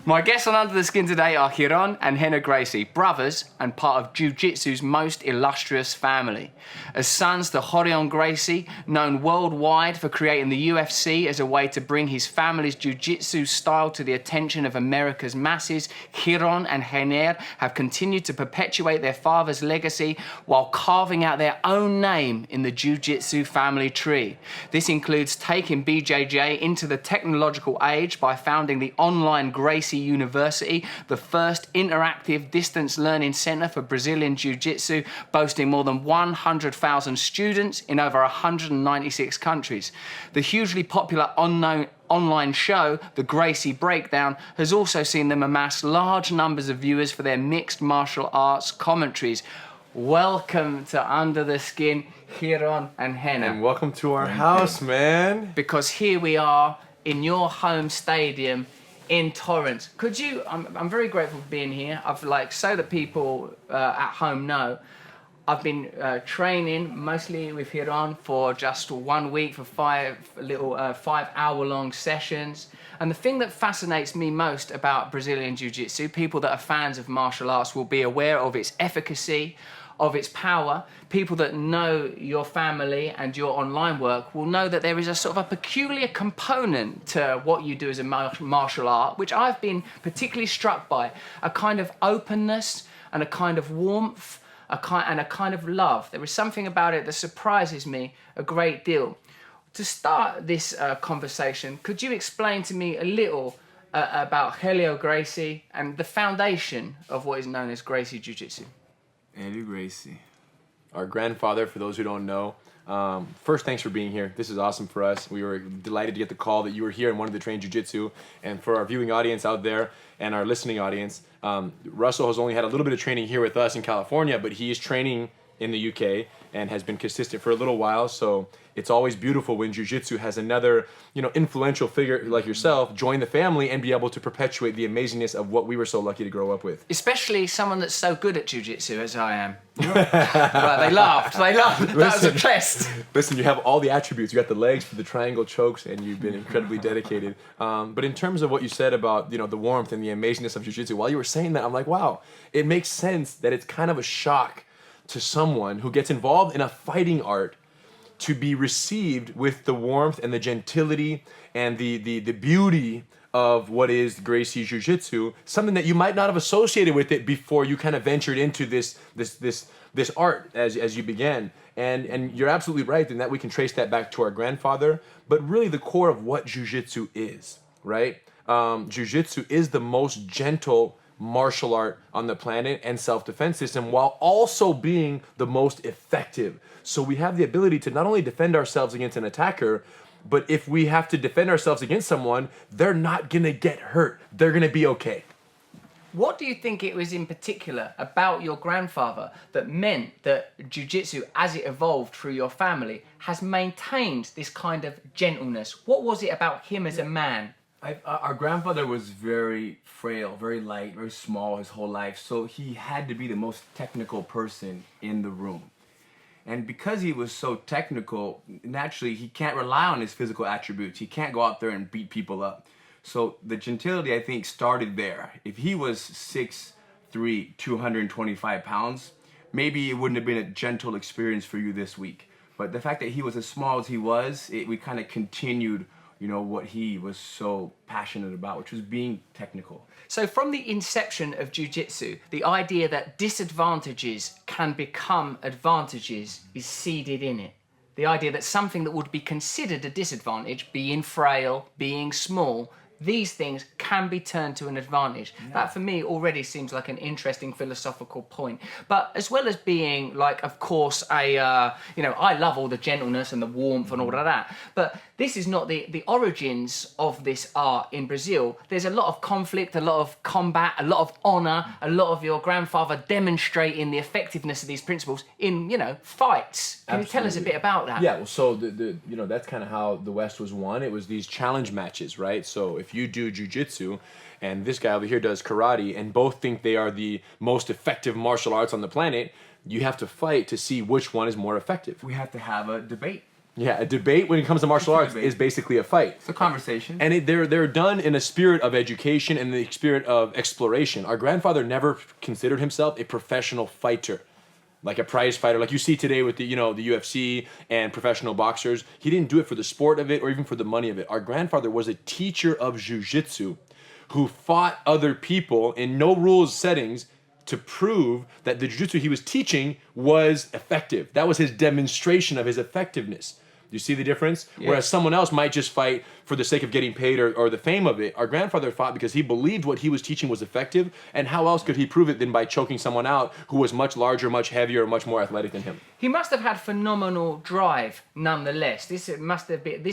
My guests on Under the Skin today are Ryron and Rener Gracie, brothers and part of Jiu-Jitsu's most illustrious family. As sons to Ryron Gracie, known worldwide for creating the UFC as a way to bring his family's Jiu-Jitsu style to the attention of America's masses, Ryron and Rener have continued to perpetuate their father's legacy while carving out their own name in the Jiu-Jitsu family tree. This includes taking BJJ into the technological age by founding the online Gracie University, the first interactive distance learning center for Brazilian Jiu-Jitsu, boasting more than 100,000 students in over 196 countries. The hugely popular online show, The Gracie Breakdown, has also seen them amass large numbers of viewers for their mixed martial arts commentaries. Welcome to Under the Skin, Ryron and Rener. And welcome to our house, man. Because here we are in your home stadium in Torrance. Could you, I'm very grateful for being here. So that people at home know, I've been training mostly with Ryron for just 1 week for 5-hour-long sessions. And the thing that fascinates me most about Brazilian Jiu-Jitsu, people that are fans of martial arts will be aware of its efficacy, of its power. People that know your family and your online work will know that there is a sort of a peculiar component to what you do as a martial art, which I've been particularly struck by, a kind of openness and a kind of warmth, and a kind of love. There is something about it that surprises me a great deal. To start this conversation, could you explain to me a little about Helio Gracie and the foundation of what is known as Gracie Jiu-Jitsu? Helio Gracie. Our grandfather, for those who don't know. First, thanks for being here. This is awesome for us. We were delighted to get the call that you were here and wanted to train jiu-jitsu. And for our viewing audience out there and our listening audience, Russell has only had a little bit of training here with us in California, but he is training in the UK and has been consistent for a little while. So it's always beautiful when jiu-jitsu has another, influential figure like yourself join the family and be able to perpetuate the amazingness of what we were so lucky to grow up with. Especially someone that's so good at jiu-jitsu as I am. Right, they laughed. That was a test. Listen, you have all the attributes. You got the legs for the triangle chokes, and you've been incredibly dedicated. But in terms of what you said about, the warmth and the amazingness of jiu-jitsu, while you were saying that, I'm like, wow, it makes sense that it's kind of a shock to someone who gets involved in a fighting art to be received with the warmth and the gentility and the beauty of what is Gracie Jiu-Jitsu, something that you might not have associated with it before you kind of ventured into this art as you began. And you're absolutely right in that we can trace that back to our grandfather, but really the core of what Jiu-Jitsu is, right? Jiu-Jitsu is the most gentle martial art on the planet and self-defense system while also being the most effective. So we have the ability to not only defend ourselves against an attacker, but if we have to defend ourselves against someone, they're not gonna get hurt. They're gonna be okay. What do you think it was in particular about your grandfather that meant that Jiu-Jitsu, as it evolved through your family, has maintained this kind of gentleness? What was it about him as a man? Our grandfather was very frail, very light, very small his whole life, so he had to be the most technical person in the room. And because he was so technical, naturally he can't rely on his physical attributes. He can't go out there and beat people up. So the gentility, I think, started there. If he was 6'3", 225 pounds, maybe it wouldn't have been a gentle experience for you this week. But the fact that he was as small as he was, we kind of continued what he was so passionate about, which was being technical. So from the inception of Jiu-Jitsu, the idea that disadvantages can become advantages is seeded in it. The idea that something that would be considered a disadvantage, being frail, being small, these things can be turned to an advantage. Yeah. That for me already seems like an interesting philosophical point. But as well as being of course, I love all the gentleness and the warmth and all of that. But this is not the origins of this art in Brazil. There's a lot of conflict, a lot of combat, a lot of honor, a lot of your grandfather demonstrating the effectiveness of these principles in, fights. Can you tell us a bit about that? Yeah, well, so that's kind of how the West was won. It was these challenge matches, right? So if you do jiu-jitsu and this guy over here does karate and both think they are the most effective martial arts on the planet, you have to fight to see which one is more effective. We have to have a debate. Yeah, a debate when it comes to martial arts is basically a fight. It's a conversation. And they're done in a spirit of education and the spirit of exploration. Our grandfather never considered himself a professional fighter, like a prize fighter, like you see today with the UFC and professional boxers. He didn't do it for the sport of it or even for the money of it. Our grandfather was a teacher of jiu-jitsu who fought other people in no rules settings to prove that the jiu-jitsu he was teaching was effective. That was his demonstration of his effectiveness. You see the difference? Yeah. Whereas someone else might just fight for the sake of getting paid or the fame of it. Our grandfather fought because he believed what he was teaching was effective, and how else could he prove it than by choking someone out who was much larger, much heavier, much more athletic than him? He must have had phenomenal drive nonetheless. This is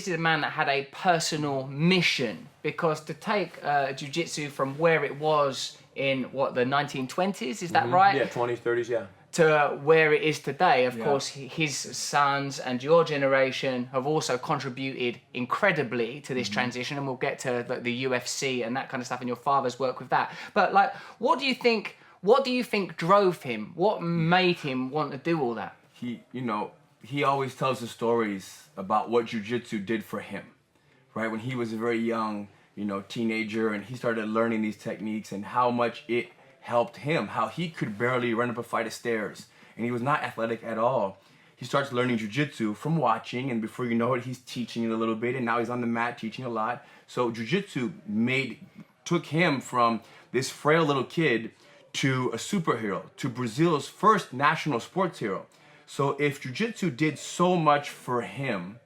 a man that had a personal mission, because to take jiu-jitsu from where it was in, the 1920s, is that right? Yeah, 20s, 30s, yeah. To where it is today, of course, his sons and your generation have also contributed incredibly to this transition, and we'll get to the UFC and that kind of stuff, and your father's work with that. But what do you think drove him? What made him want to do all that? He always tells the stories about what jiu-jitsu did for him, right? When he was a very young, teenager, and he started learning these techniques, and how much it helped him, how he could barely run up a flight of stairs, and he was not athletic at all. He starts learning jiu-jitsu from watching, and before you know it, he's teaching it a little bit, and now he's on the mat teaching a lot. So jiu-jitsu took him from this frail little kid to a superhero, to Brazil's first national sports hero. So if jiu-jitsu did so much for him,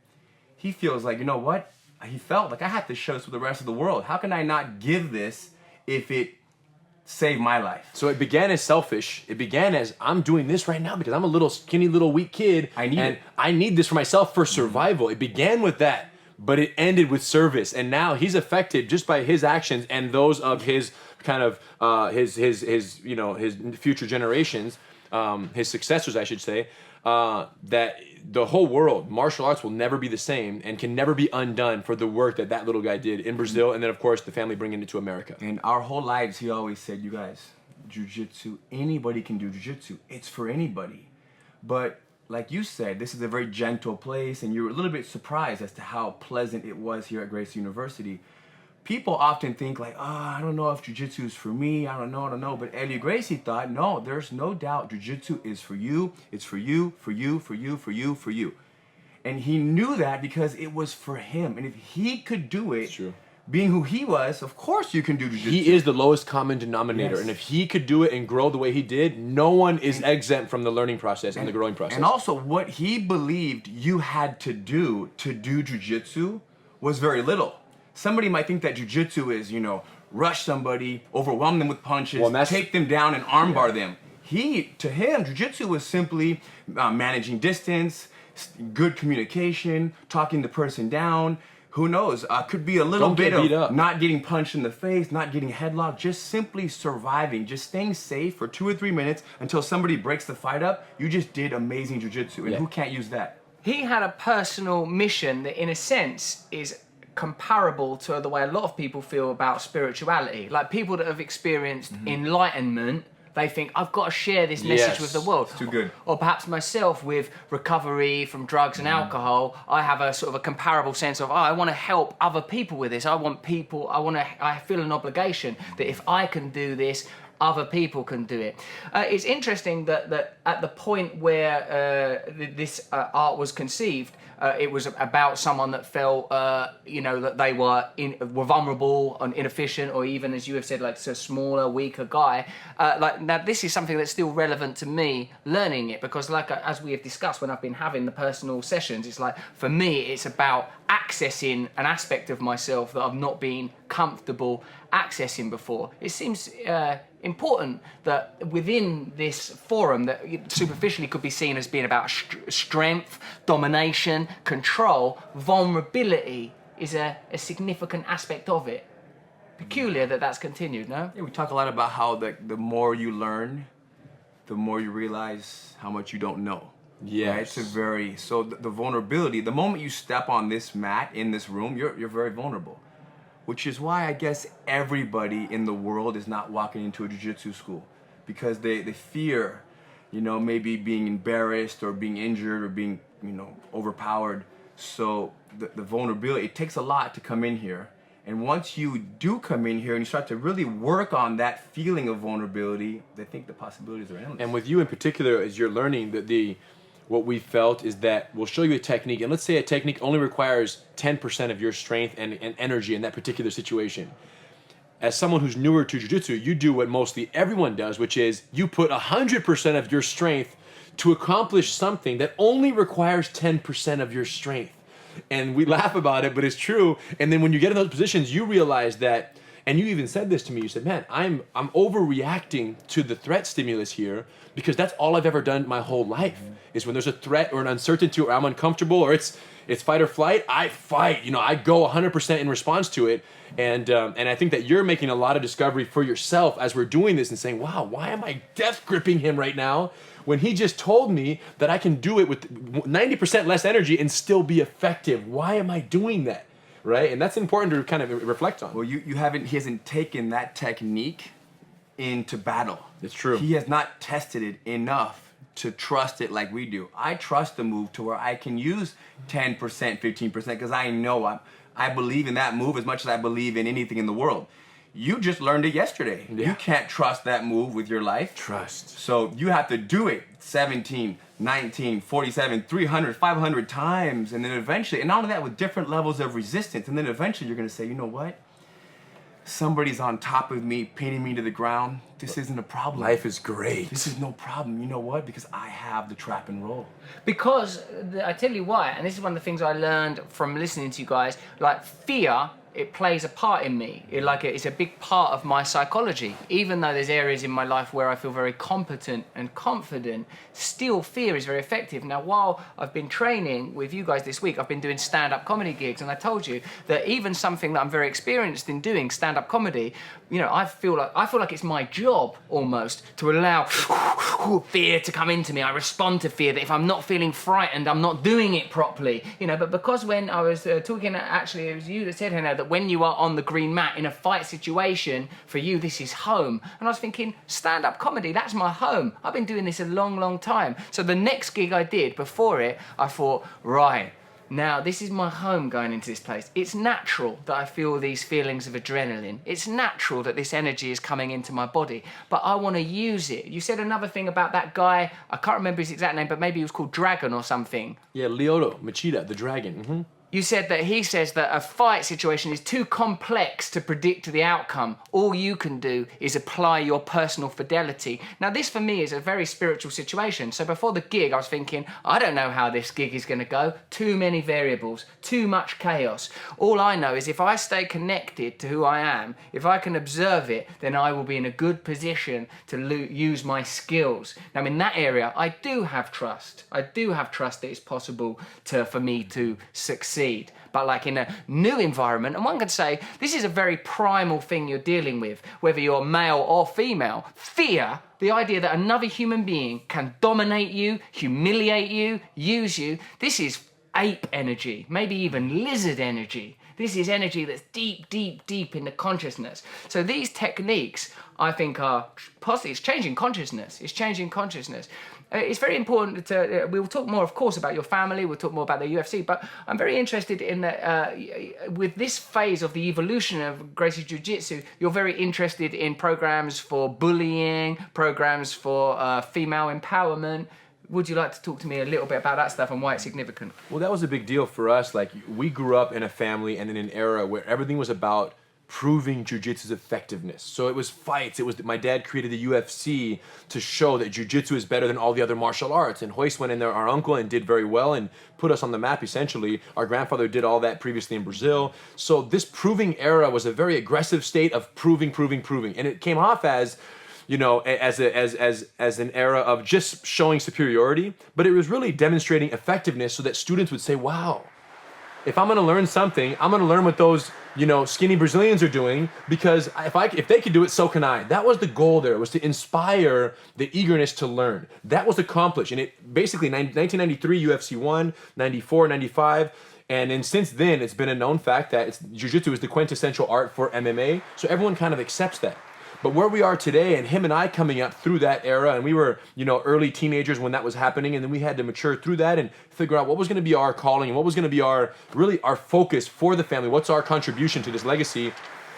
he feels like, he felt like, I have to show this to the rest of the world. How can I not give this if it saved my life? So it began as selfish. It began as, I'm doing this right now because I'm a little skinny, little weak kid. I need this for myself for survival. It began with that, but it ended with service. And now he's affected just by his actions and those of his kind of his future generations, his successors, I should say, that the whole world, martial arts will never be the same and can never be undone for the work that little guy did in Brazil, and then of course the family bringing it to America. And our whole lives, he always said, you guys, jiu-jitsu, anybody can do jiu-jitsu. It's for anybody. But like you said, this is a very gentle place, and you were a little bit surprised as to how pleasant it was here at Gracie University. People often think like, I don't know if jiu-jitsu is for me, I don't know. But Helio Gracie thought, no, there's no doubt jiu-jitsu is for you. It's for you, for you, for you, for you, for you. And he knew that because it was for him. And if he could do it, being who he was, of course you can do jiu-jitsu. He is the lowest common denominator. Yes. And if he could do it and grow the way he did, no one is exempt from the learning process and the growing process. And also what he believed you had to do jiu-jitsu was very little. Somebody might think that jiu-jitsu is, rush somebody, overwhelm them with punches, take them down and armbar them. To him, jiu-jitsu was simply managing distance, good communication, talking the person down. Who knows? Could be a little bit of not getting punched in the face, not getting headlocked, just simply surviving, just staying safe for 2 or 3 minutes until somebody breaks the fight up. You just did amazing jiu-jitsu, and who can't use that? He had a personal mission that, in a sense, is comparable to the way a lot of people feel about spirituality. Like people that have experienced enlightenment, they think, I've got to share this message with the world. It's too good. Or perhaps myself with recovery from drugs and alcohol, I have a sort of a comparable sense of, I want to help other people with this. I feel an obligation that if I can do this, other people can do it. It's interesting that at the point where this art was conceived, it was about someone that felt, that they were vulnerable and inefficient, or even, as you have said, like a smaller, weaker guy. Now, this is something that's still relevant to me learning it, because as we have discussed when I've been having the personal sessions, it's like, for me, it's about accessing an aspect of myself that I've not been comfortable accessing before. It seems important that within this forum that superficially could be seen as being about strength, domination, control, vulnerability is a significant aspect of it. Peculiar that that's continued, no? Yeah, we talk a lot about how the more you learn, the more you realize how much you don't know. Yeah, right? So the vulnerability, the moment you step on this mat in this room, you're very vulnerable. Which is why I guess everybody in the world is not walking into a jiu-jitsu school, because they fear, maybe being embarrassed or being injured or being, overpowered. So the vulnerability, it takes a lot to come in here. And once you do come in here and you start to really work on that feeling of vulnerability, I think the possibilities are endless. And with you in particular, as you're learning, what we felt is that we'll show you a technique, and let's say a technique only requires 10% of your strength and energy in that particular situation. As someone who's newer to jiu-jitsu, you do what mostly everyone does, which is you put 100% of your strength to accomplish something that only requires 10% of your strength. And we laugh about it, but it's true. And then when you get in those positions, you realize that, and you even said this to me, you said, man, I'm overreacting to the threat stimulus here because that's all I've ever done my whole life is when there's a threat or an uncertainty or I'm uncomfortable or it's fight or flight, I fight. I go 100% in response to it. And I think that you're making a lot of discovery for yourself as we're doing this and saying, wow, why am I death gripping him right now when he just told me that I can do it with 90% less energy and still be effective? Why am I doing that? Right? And that's important to kind of reflect on. Well, he hasn't taken that technique into battle. It's true. He has not tested it enough to trust it like we do. I trust the move to where I can use 10%, 15% because I know I believe in that move as much as I believe in anything in the world. You just learned it yesterday. Yeah. You can't trust that move with your life. Trust. So you have to do it 17, 19, 47, 300, 500 times. And then eventually, and not only that, with different levels of resistance. And then eventually you're going to say, you know what? Somebody's on top of me, pinning me to the ground. This isn't a problem. Life is great. This is no problem. You know what? Because I have the trap and roll. Because I tell you why, and this is one of the things I learned from listening to you guys, like fear, it plays a part in me. It's a big part of my psychology. Even though there's areas in my life where I feel very competent and confident, still fear is very effective. Now, while I've been training with you guys this week, I've been doing stand-up comedy gigs, and I told you that even something that I'm very experienced in doing, stand-up comedy, I feel like it's my job almost to allow fear to come into me. I respond to fear, that if I'm not feeling frightened, I'm not doing it properly. But because when I was talking, actually it was you that said, Hannah, that when you are on the green mat in a fight situation, for you this is home. And I was thinking, stand-up comedy, that's my home. I've been doing this a long, long time. So the next gig I did before it, I thought, right, now this is my home going into this place. It's natural that I feel these feelings of adrenaline. It's natural that this energy is coming into my body, but I want to use it. You said another thing about that guy, I can't remember his exact name, but maybe he was called Dragon or something. Yeah, Lyoto Machida, the dragon. Mm-hmm. You said that he says that a fight situation is too complex to predict the outcome. All you can do is apply your personal fidelity. Now, this for me is a very spiritual situation. So before the gig, I was thinking, I don't know how this gig is going to go. Too many variables, too much chaos. All I know is if I stay connected to who I am, if I can observe it, then I will be in a good position to use my skills. Now, in that area, I do have trust. I do have trust that it's possible for me to succeed. But like in a new environment, and one could say this is a very primal thing you're dealing with, whether you're male or female. Fear, the idea that another human being can dominate you, humiliate you, use you, this is ape energy, maybe even lizard energy. This is energy that's deep, deep, deep in the consciousness. So these techniques, I think, are possibly, it's changing consciousness. It's changing consciousness. It's very important to, we'll talk more, of course, about your family, we'll talk more about the UFC, but I'm very interested in that with this phase of the evolution of Gracie Jiu-Jitsu, you're very interested in programs for bullying, programs for female empowerment. Would you like to talk to me a little bit about that stuff and why it's significant? Well, that was a big deal for us. Like, we grew up in a family and in an era where everything was about proving jiu-jitsu's effectiveness. So it was fights. It was, my dad created the UFC to show that jiu-jitsu is better than all the other martial arts. And Hoist went in there, our uncle, and did very well and put us on the map, essentially. Our grandfather did all that previously in Brazil. So this proving era was a very aggressive state of proving. And it came off as, as an era of just showing superiority, but it was really demonstrating effectiveness so that students would say, wow, if I'm going to learn something, I'm going to learn what those, skinny Brazilians are doing, because if they could do it, so can I. That was the goal there, was to inspire the eagerness to learn. That was accomplished. And it basically, 1993, UFC 1, 94, 95, and then since then, it's been a known fact that Jiu-Jitsu is the quintessential art for MMA, so everyone kind of accepts that. But where we are today, and him and I coming up through that era, and we were, early teenagers when that was happening, and then we had to mature through that and figure out what was going to be our calling and what was going to be our focus for the family. What's our contribution to this legacy?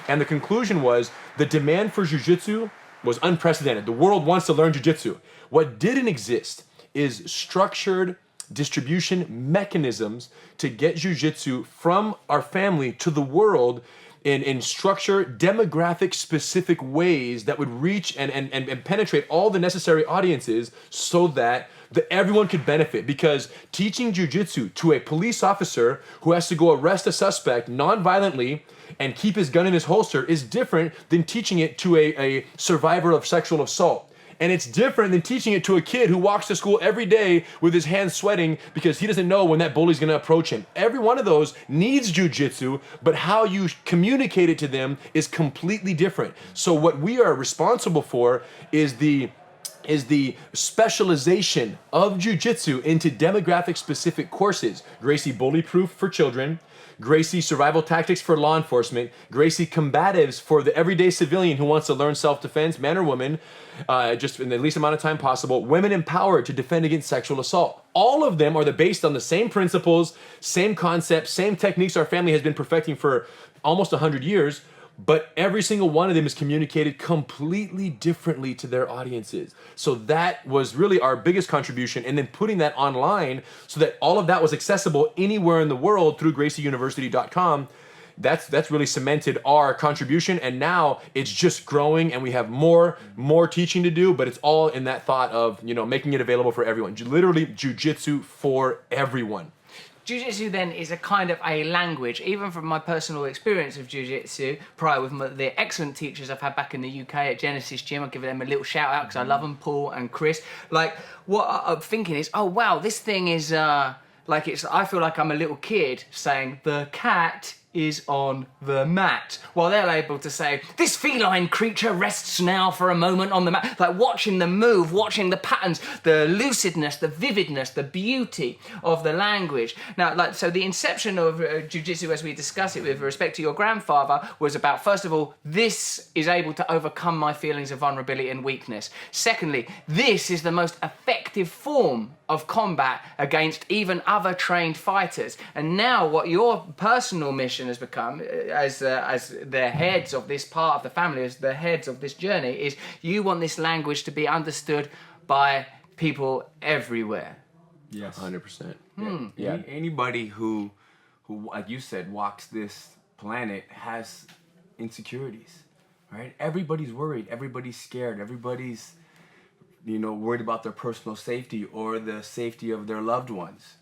And the conclusion was the demand for jiu-jitsu was unprecedented. The world wants to learn jiu-jitsu. What didn't exist is structured distribution mechanisms to get jiu-jitsu from our family to the world in structured, demographic specific ways that would reach and penetrate all the necessary audiences so that everyone could benefit. Because teaching jiu-jitsu to a police officer who has to go arrest a suspect non-violently and keep his gun in his holster is different than teaching it to a survivor of sexual assault. And it's different than teaching it to a kid who walks to school every day with his hands sweating because he doesn't know when that bully's gonna approach him. Every one of those needs jiu-jitsu, but how you communicate it to them is completely different. So what we are responsible for is the specialization of jiu-jitsu into demographic specific courses. Gracie Bully Proof for children, Gracie Survival Tactics for law enforcement, Gracie Combatives for the everyday civilian who wants to learn self-defense, man or woman, just in the least amount of time possible, Women Empowered to defend against sexual assault. All of them are based on the same principles, same concepts, same techniques our family has been perfecting for almost 100 years, but every single one of them is communicated completely differently to their audiences. So that was really our biggest contribution, and then putting that online so that all of that was accessible anywhere in the world through gracieuniversity.com. That's really cemented our contribution, and now it's just growing, and we have more teaching to do, but it's all in that thought of making it available for everyone. Literally jiu-jitsu for everyone. Jiu-Jitsu then is a kind of a language. Even from my personal experience of Jiu-Jitsu, prior with the excellent teachers I've had back in the UK at Genesis Gym, I'll give them a little shout out because I love them, Paul and Chris. Like, what I'm thinking is, oh wow, this thing is I feel like I'm a little kid saying, the cat is on the mat, while they're able to say, this feline creature rests now for a moment on the mat. Like watching them move, watching the patterns, the lucidness, the vividness, the beauty of the language. Now, so the inception of Jiu-Jitsu, as we discuss it with respect to your grandfather, was about, first of all, this is able to overcome my feelings of vulnerability and weakness. Secondly, this is the most effective form of combat against even other trained fighters. And now what your personal mission has become as the heads of this part of the family, as the heads of this journey, is you want this language to be understood by people everywhere. Yes. 100%. Yeah. Anybody who, like you said, walks this planet has insecurities, right? Everybody's worried. Everybody's scared. Everybody's worried about their personal safety or the safety of their loved ones.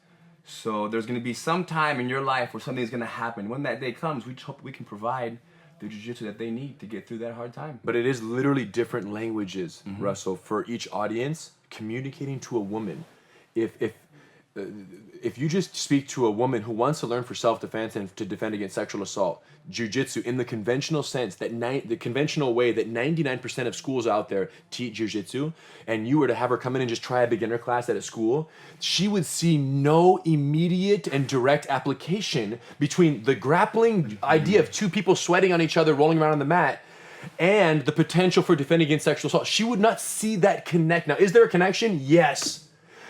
So there's going to be some time in your life where something's going to happen. When that day comes, we hope we can provide the jiu-jitsu that they need to get through that hard time. But it is literally different languages, Russell, for each audience communicating to a woman. If you just speak to a woman who wants to learn for self-defense and to defend against sexual assault, jiu-jitsu in the conventional sense, the conventional way that 99% of schools out there teach jiu-jitsu, and you were to have her come in and just try a beginner class at a school, she would see no immediate and direct application between the grappling idea of two people sweating on each other, rolling around on the mat, and the potential for defending against sexual assault. She would not see that connect. Now, is there a connection? Yes.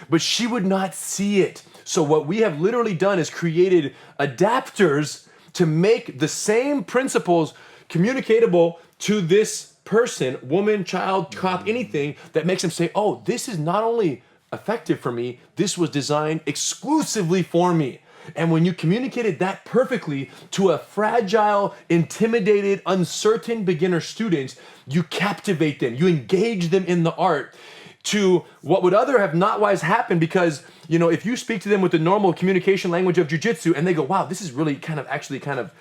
But she would not see it. So what we have literally done is created adapters to make the same principles communicatable to this person, woman, child, cop, anything that makes them say, oh, this is not only effective for me, this was designed exclusively for me. And when you communicated that perfectly to a fragile, intimidated, uncertain beginner student, you captivate them, you engage them in the art to what would other have not wise happened, because if you speak to them with the normal communication language of jiu-jitsu and they go, wow, this is really kind of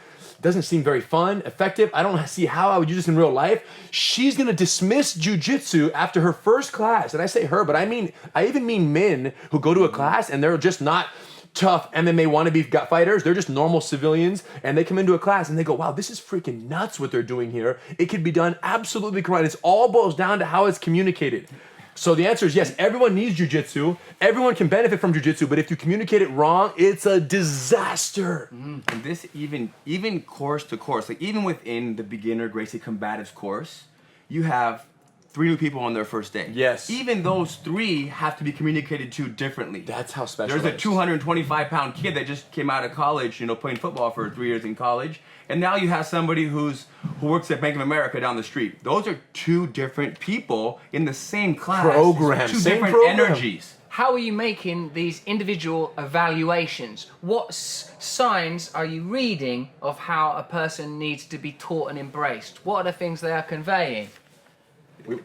doesn't seem very fun, effective, I don't see how I would use this in real life, she's gonna dismiss jiu-jitsu after her first class. And I say her, but I even mean men who go to a class and they're just not tough MMA wannabe fighters. They're just normal civilians, and they come into a class and they go, wow, this is freaking nuts what they're doing here. It could be done absolutely correct. It all boils down to how it's communicated. So the answer is yes, everyone needs jiu-jitsu. Everyone can benefit from jiu-jitsu, but if you communicate it wrong, it's a disaster. And this even course to course, like even within the beginner Gracie Combatives course, you have 3 new people on their first day. Yes. Even those 3 have to be communicated to differently. That's how special There's a it is. 225-pound kid that just came out of college, playing football for 3 years in college, and now you have somebody who works at Bank of America down the street. Those are 2 different people in the same class. Program, 2 same different program. energies. How are you making these individual evaluations? What signs are you reading of how a person needs to be taught and embraced? What are the things they are conveying?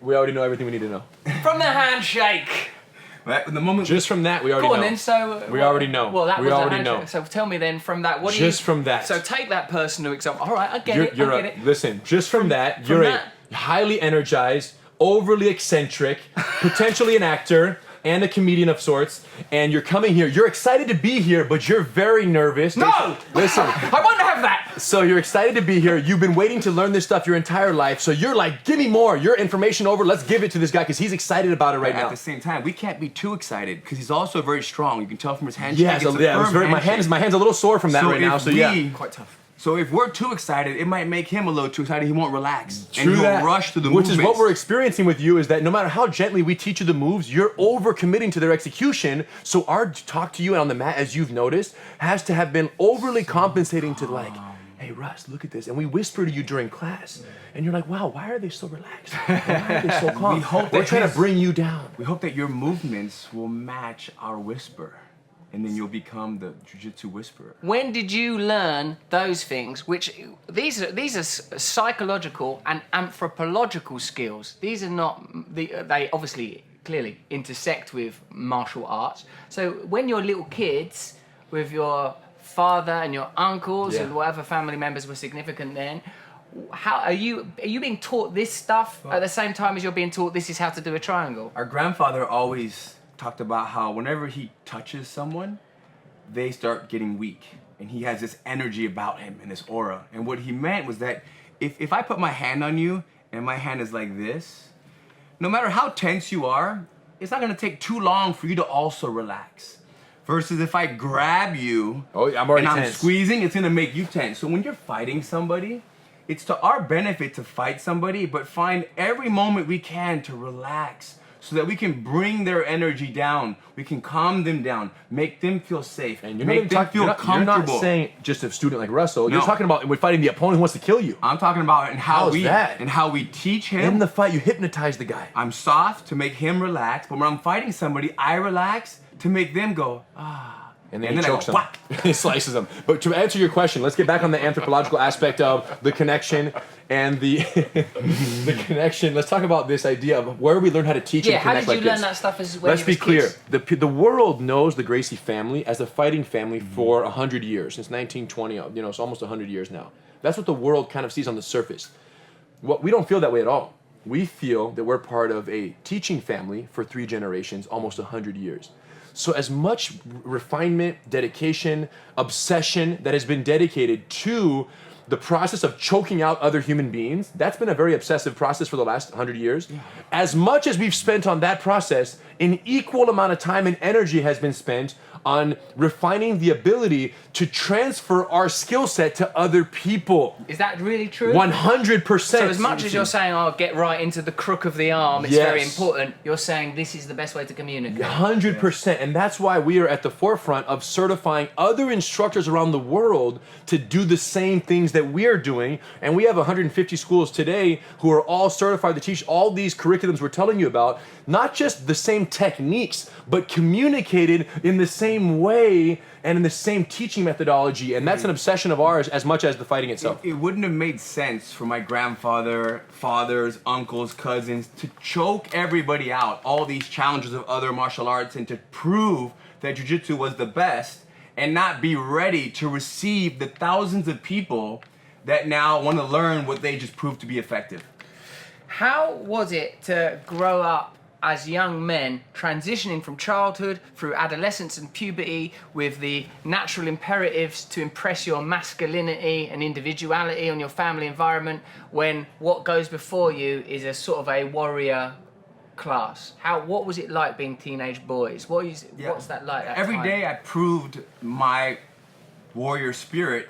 We already know everything we need to know. From the handshake. Right? The moment Just from that, we already Go on know. then, so... We already know. Well, that We was a already handshake. know. So tell me then from that, what do you... Just from that. So take that personal example. All right, I get it. Listen, just from that, from you're that- a highly energized, overly eccentric, potentially an actor, and a comedian of sorts, and you're coming here. You're excited to be here, but you're very nervous. No! Listen. I won't have that! So you're excited to be here. You've been waiting to learn this stuff your entire life. So you're like, give me more. Your information over. Let's give it to this guy because he's excited about it right At now. the same time, we can't be too excited because he's also very strong. You can tell from his handshake. Yeah, it's so, a yeah. It was firm very, handshake. my hand's a little sore from that So right now. if So yeah, we- Quite tough. So if we're too excited, it might make him a little too excited. He won't relax. True and he'll that. rush through the Which movements. is what we're experiencing with you is that no matter how gently we teach you the moves, you're over committing to their execution. So our talk to you on the mat, as you've noticed, has to have been overly compensating to like, hey Russ, look at this. And we whisper to you during class. And you're like, wow, why are they so relaxed? Why are they so calm? We hope We're that trying to his- bring you down. We hope that your movements will match our whisper. And then you'll become the Jiu-Jitsu whisperer. When did you learn those things? Which these are psychological and anthropological skills. These are not. They obviously clearly intersect with martial arts. So when you're little kids with your father and your uncles Yeah. and whatever family members were significant then, how are you being taught this stuff at the same time as you're being taught this is how to do a triangle? Our grandfather always talked about how whenever he touches someone, they start getting weak. And he has this energy about him and this aura. And what he meant was that if I put my hand on you and my hand is like this, no matter how tense you are, it's not gonna take too long for you to also relax. Versus if I grab you I'm already and I'm tense. squeezing, it's gonna make you tense. So when you're fighting somebody, it's to our benefit to fight somebody, but find every moment we can to relax so that we can bring their energy down. We can calm them down, make them feel safe, And you're make them feel you're comfortable. not saying just a student like Russell. You're No. talking about we're fighting the opponent who wants to kill you. I'm talking about and how How's that? we teach him. In the fight, you hypnotize the guy. I'm soft to make him relax, but when I'm fighting somebody, I relax to make them go, And then And he then I chokes go, them. whack. He slices them. But to answer your question, let's get back on the anthropological aspect of the connection and the the connection. Let's talk about this idea of where we learn how to teach Yeah, and how connect did you like learn this. that stuff as when Let's you be was clear. kids? The world knows the Gracie family as a fighting family for 100 years, since 1920. It's almost 100 years now. That's what the world kind of sees on the surface. We don't feel that way at all. We feel that we're part of a teaching family for 3 generations, almost 100 years. So as much refinement, dedication, obsession that has been dedicated to the process of choking out other human beings, that's been a very obsessive process for the last 100 years. As much as we've spent on that process, an equal amount of time and energy has been spent on refining the ability to transfer our skill set to other people. Is that really true? 100%. So as much as you're saying, oh, get right into the crook of the arm, it's very Yes. important, you're saying this is the best way to communicate. 100%. And that's why we are at the forefront of certifying other instructors around the world to do the same things that we are doing. And we have 150 schools today who are all certified to teach all these curriculums we're telling you about, not just the same techniques, but communicated in the same way and in the same teaching methodology. And that's an obsession of ours as much as the fighting itself. It wouldn't have made sense for my grandfather, fathers, uncles, cousins to choke everybody out, all these challenges of other martial arts, and to prove that Jiu-Jitsu was the best and not be ready to receive the thousands of people that now want to learn what they just proved to be effective. How was it to grow up as young men, transitioning from childhood through adolescence and puberty with the natural imperatives to impress your masculinity and individuality on your family environment, when what goes before you is a sort of a warrior class? What was it like being teenage boys? What's that like? Every day I proved my warrior spirit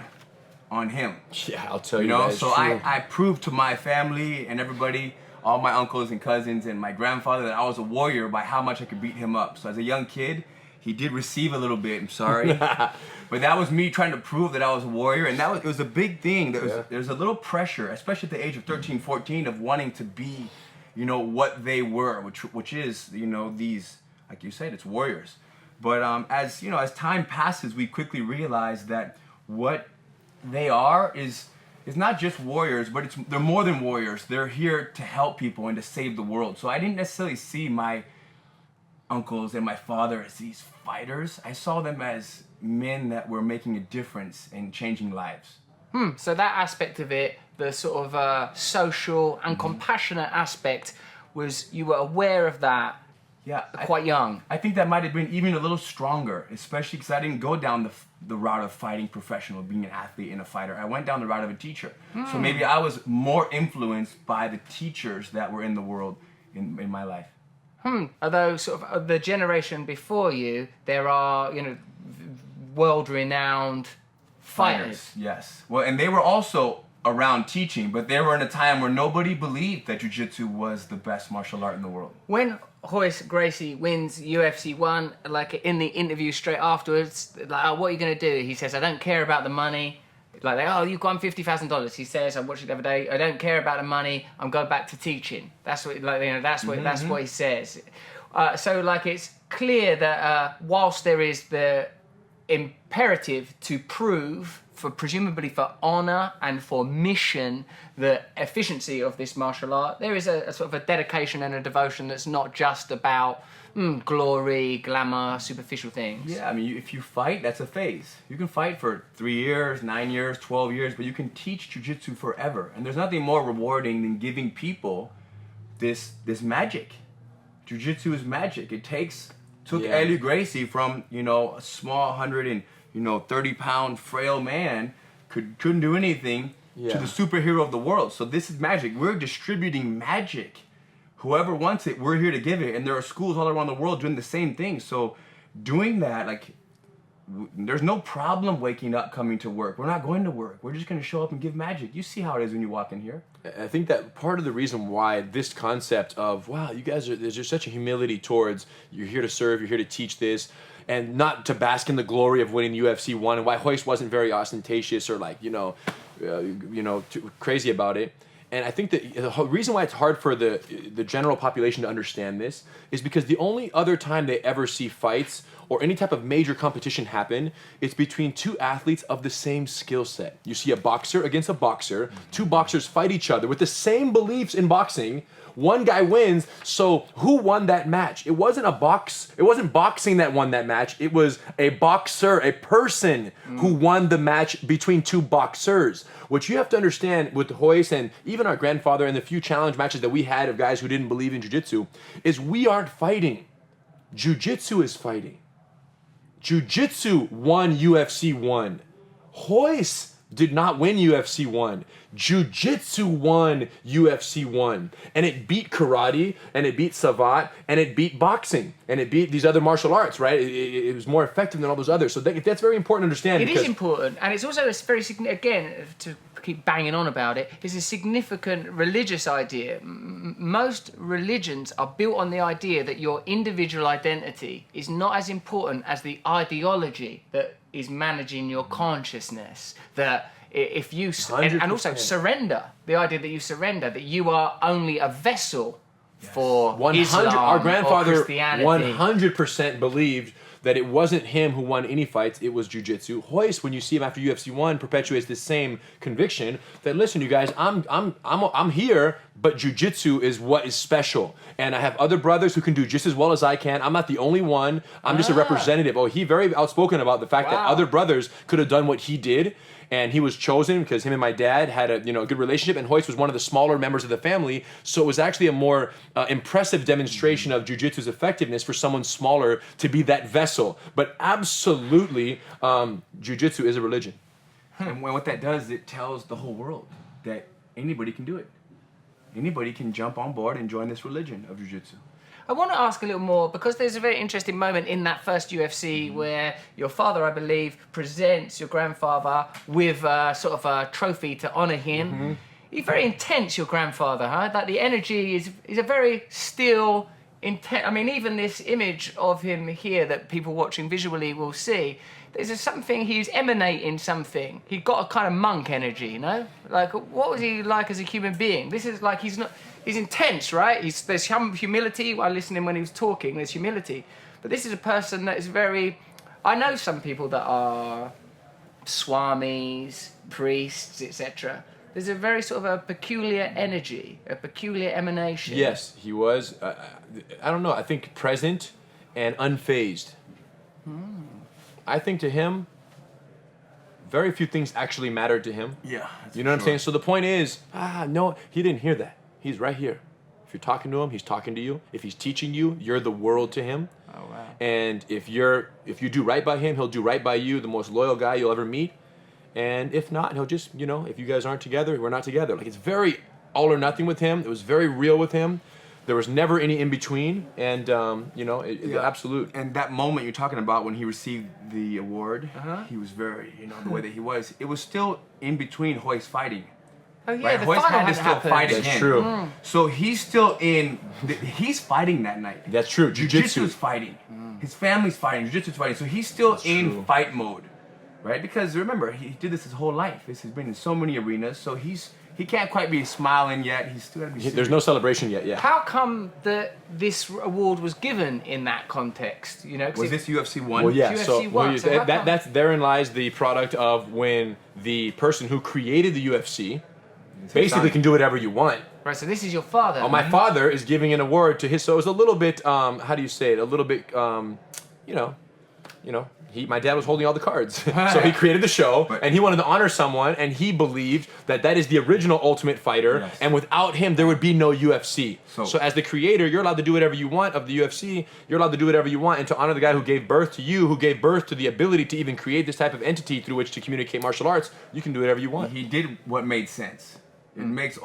on him. Yeah, I'll tell You you. know, that is so true. I proved to my family and everybody all my uncles and cousins and my grandfather that I was a warrior by how much I could beat him up. So as a young kid, he did receive a little bit, I'm sorry. But that was me trying to prove that I was a warrior, and it was a big thing. There's a little pressure, especially at the age of 13, 14, of wanting to be, what they were, which is, these, like you said, it's warriors. But as time passes, we quickly realize that what they are is not just warriors, but they're more than warriors. They're here to help people and to save the world. So I didn't necessarily see my uncles and my father as these fighters. I saw them as men that were making a difference in changing lives. So that aspect of it, the sort of social and compassionate aspect, was you were aware of that quite young. I think that might have been even a little stronger, especially because I didn't go down the route of fighting professional, being an athlete and a fighter. I went down the route of a teacher. So maybe I was more influenced by the teachers that were in the world in my life. Although sort of the generation before you, there are, world-renowned fighters. Yes. Well, and they were also around teaching, but they were in a time where nobody believed that Jiu-Jitsu was the best martial art in the world. When Royce Gracie wins UFC 1, like in the interview straight afterwards, like, oh, what are you going to do? He says, I don't care about the money. Like, oh, you've won $50,000. He says, I watched it the other day, I don't care about the money, I'm going back to teaching. That's what, that's what he says. So, like, it's clear that whilst there is the imperative to prove, presumably for honor and for mission, the efficiency of this martial art, there is a sort of a dedication and a devotion that's not just about glory, glamour, superficial things. Yeah, I mean, if you fight, that's a phase. You can fight for 3 years, 9 years, 12 years, but you can teach Jiu-Jitsu forever. And there's nothing more rewarding than giving people this magic. Jiu-Jitsu is magic. Took Ryron Gracie from, a small 130-pound frail man, couldn't do anything, to the superhero of the world. So this is magic. We're distributing magic. Whoever wants it, we're here to give it. And there are schools all around the world doing the same thing. So doing that, there's no problem waking up, coming to work. We're not going to work. We're just going to show up and give magic. You see how it is when you walk in here. I think that part of the reason why this concept of, wow, you guys there's just such a humility towards, you're here to serve, you're here to teach this, and not to bask in the glory of winning UFC 1, and why Royce wasn't very ostentatious or too crazy about it. And I think that the reason why it's hard for the general population to understand this is because the only other time they ever see fights or any type of major competition happen, it's between two athletes of the same skill set. You see a boxer against a boxer, two boxers fight each other with the same beliefs in boxing. One guy wins, so who won that match? It wasn't boxing that won that match. It was a boxer, a person who won the match between two boxers. What you have to understand with Royce and even our grandfather and the few challenge matches that we had of guys who didn't believe in Jiu-Jitsu is we aren't fighting. Jiu-Jitsu is fighting. Jiu-Jitsu won UFC 1. Royce did not win UFC 1. Jiu-Jitsu won UFC 1. And it beat karate, and it beat savate, and it beat boxing, and it beat these other martial arts, right? It was more effective than all those others. So that's very important to understand. It is important, and it's also a very significant, again, to keep banging on about it, it's a significant religious idea. Most religions are built on the idea that your individual identity is not as important as the ideology that is managing your consciousness. That if you and also surrender, the idea that you surrender, that you are only a vessel for Islam our grandfather or Christianity. 100% believed that it wasn't him who won any fights, it was Jiu-Jitsu. Royce, when you see him after UFC 1, perpetuates this same conviction that, listen, you guys, I'm here, but Jiu-Jitsu is what is special. And I have other brothers who can do just as well as I can. I'm not the only one. I'm just a representative. Oh, he very outspoken about the fact that other brothers could have done what he did. And he was chosen because him and my dad had a good relationship, and Royce was one of the smaller members of the family, so it was actually a more impressive demonstration of Jiu-Jitsu's effectiveness for someone smaller to be that vessel. But absolutely, Jiu-Jitsu is a religion. And what that does, it tells the whole world that anybody can do it. Anybody can jump on board and join this religion of Jiu-Jitsu. I want to ask a little more, because there's a very interesting moment in that first UFC where your father, I believe, presents your grandfather with sort of a trophy to honor him. he's very intense, your grandfather, huh? Like the energy is a very still, intense. I mean, even this image of him here that people watching visually will see, there's something, he's emanating something. He got a kind of monk energy, you know? Like, what was he like as a human being? This is like, he's intense, right? There's humility, while listening when he was talking, there's humility. But this is a person that is very, I know some people that are swamis, priests, etc. There's a very sort of a peculiar energy, a peculiar emanation. Yes, he was, I don't know, I think present and unfazed. I think to him, very few things actually mattered to him. Yeah. You know what I'm saying? So the point is, no, he didn't hear that. He's right here. If you're talking to him, he's talking to you. If he's teaching you, you're the world to him. Oh, wow. And if you do right by him, he'll do right by you, the most loyal guy you'll ever meet. And if not, he'll just, if you guys aren't together, we're not together. Like, it's very all or nothing with him. It was very real with him. There was never any in between, and absolute. And that moment you're talking about when he received the award, he was very, the way that he was. It was still in between Hoy's fighting. Oh yeah, Right? the Hoy's final hand is hadn't still happened. fighting That's him. true. So he's still he's fighting that night. That's true. Jiu-Jitsu is Jiu-Jitsu. fighting. His family's fighting. Jiu-Jitsu is fighting. So he's still in true. fight mode, right? Because remember, he did this his whole life. He's been in so many arenas. So he can't quite be smiling yet. He's still got to be serious. There's no celebration yet, yeah. How come this award was given in that context? 'Cause Was this UFC 1? Well, yeah. UFC one, so how come? That's therein lies the product of when the person who created the UFC basically can do whatever you want. Right, so this is your father. Oh, my father is giving an award to his. So it was a little bit. How do you say it? A little bit. My dad was holding all the cards, so he created the show, and he wanted to honor someone, and he believed that is the original Ultimate Fighter, Yes. and without him, there would be no UFC. So as the creator, you're allowed to do whatever you want of the UFC. You're allowed to do whatever you want, and to honor the guy who gave birth to you, who gave birth to the ability to even create this type of entity through which to communicate martial arts, you can do whatever you want. He did what made sense. It makes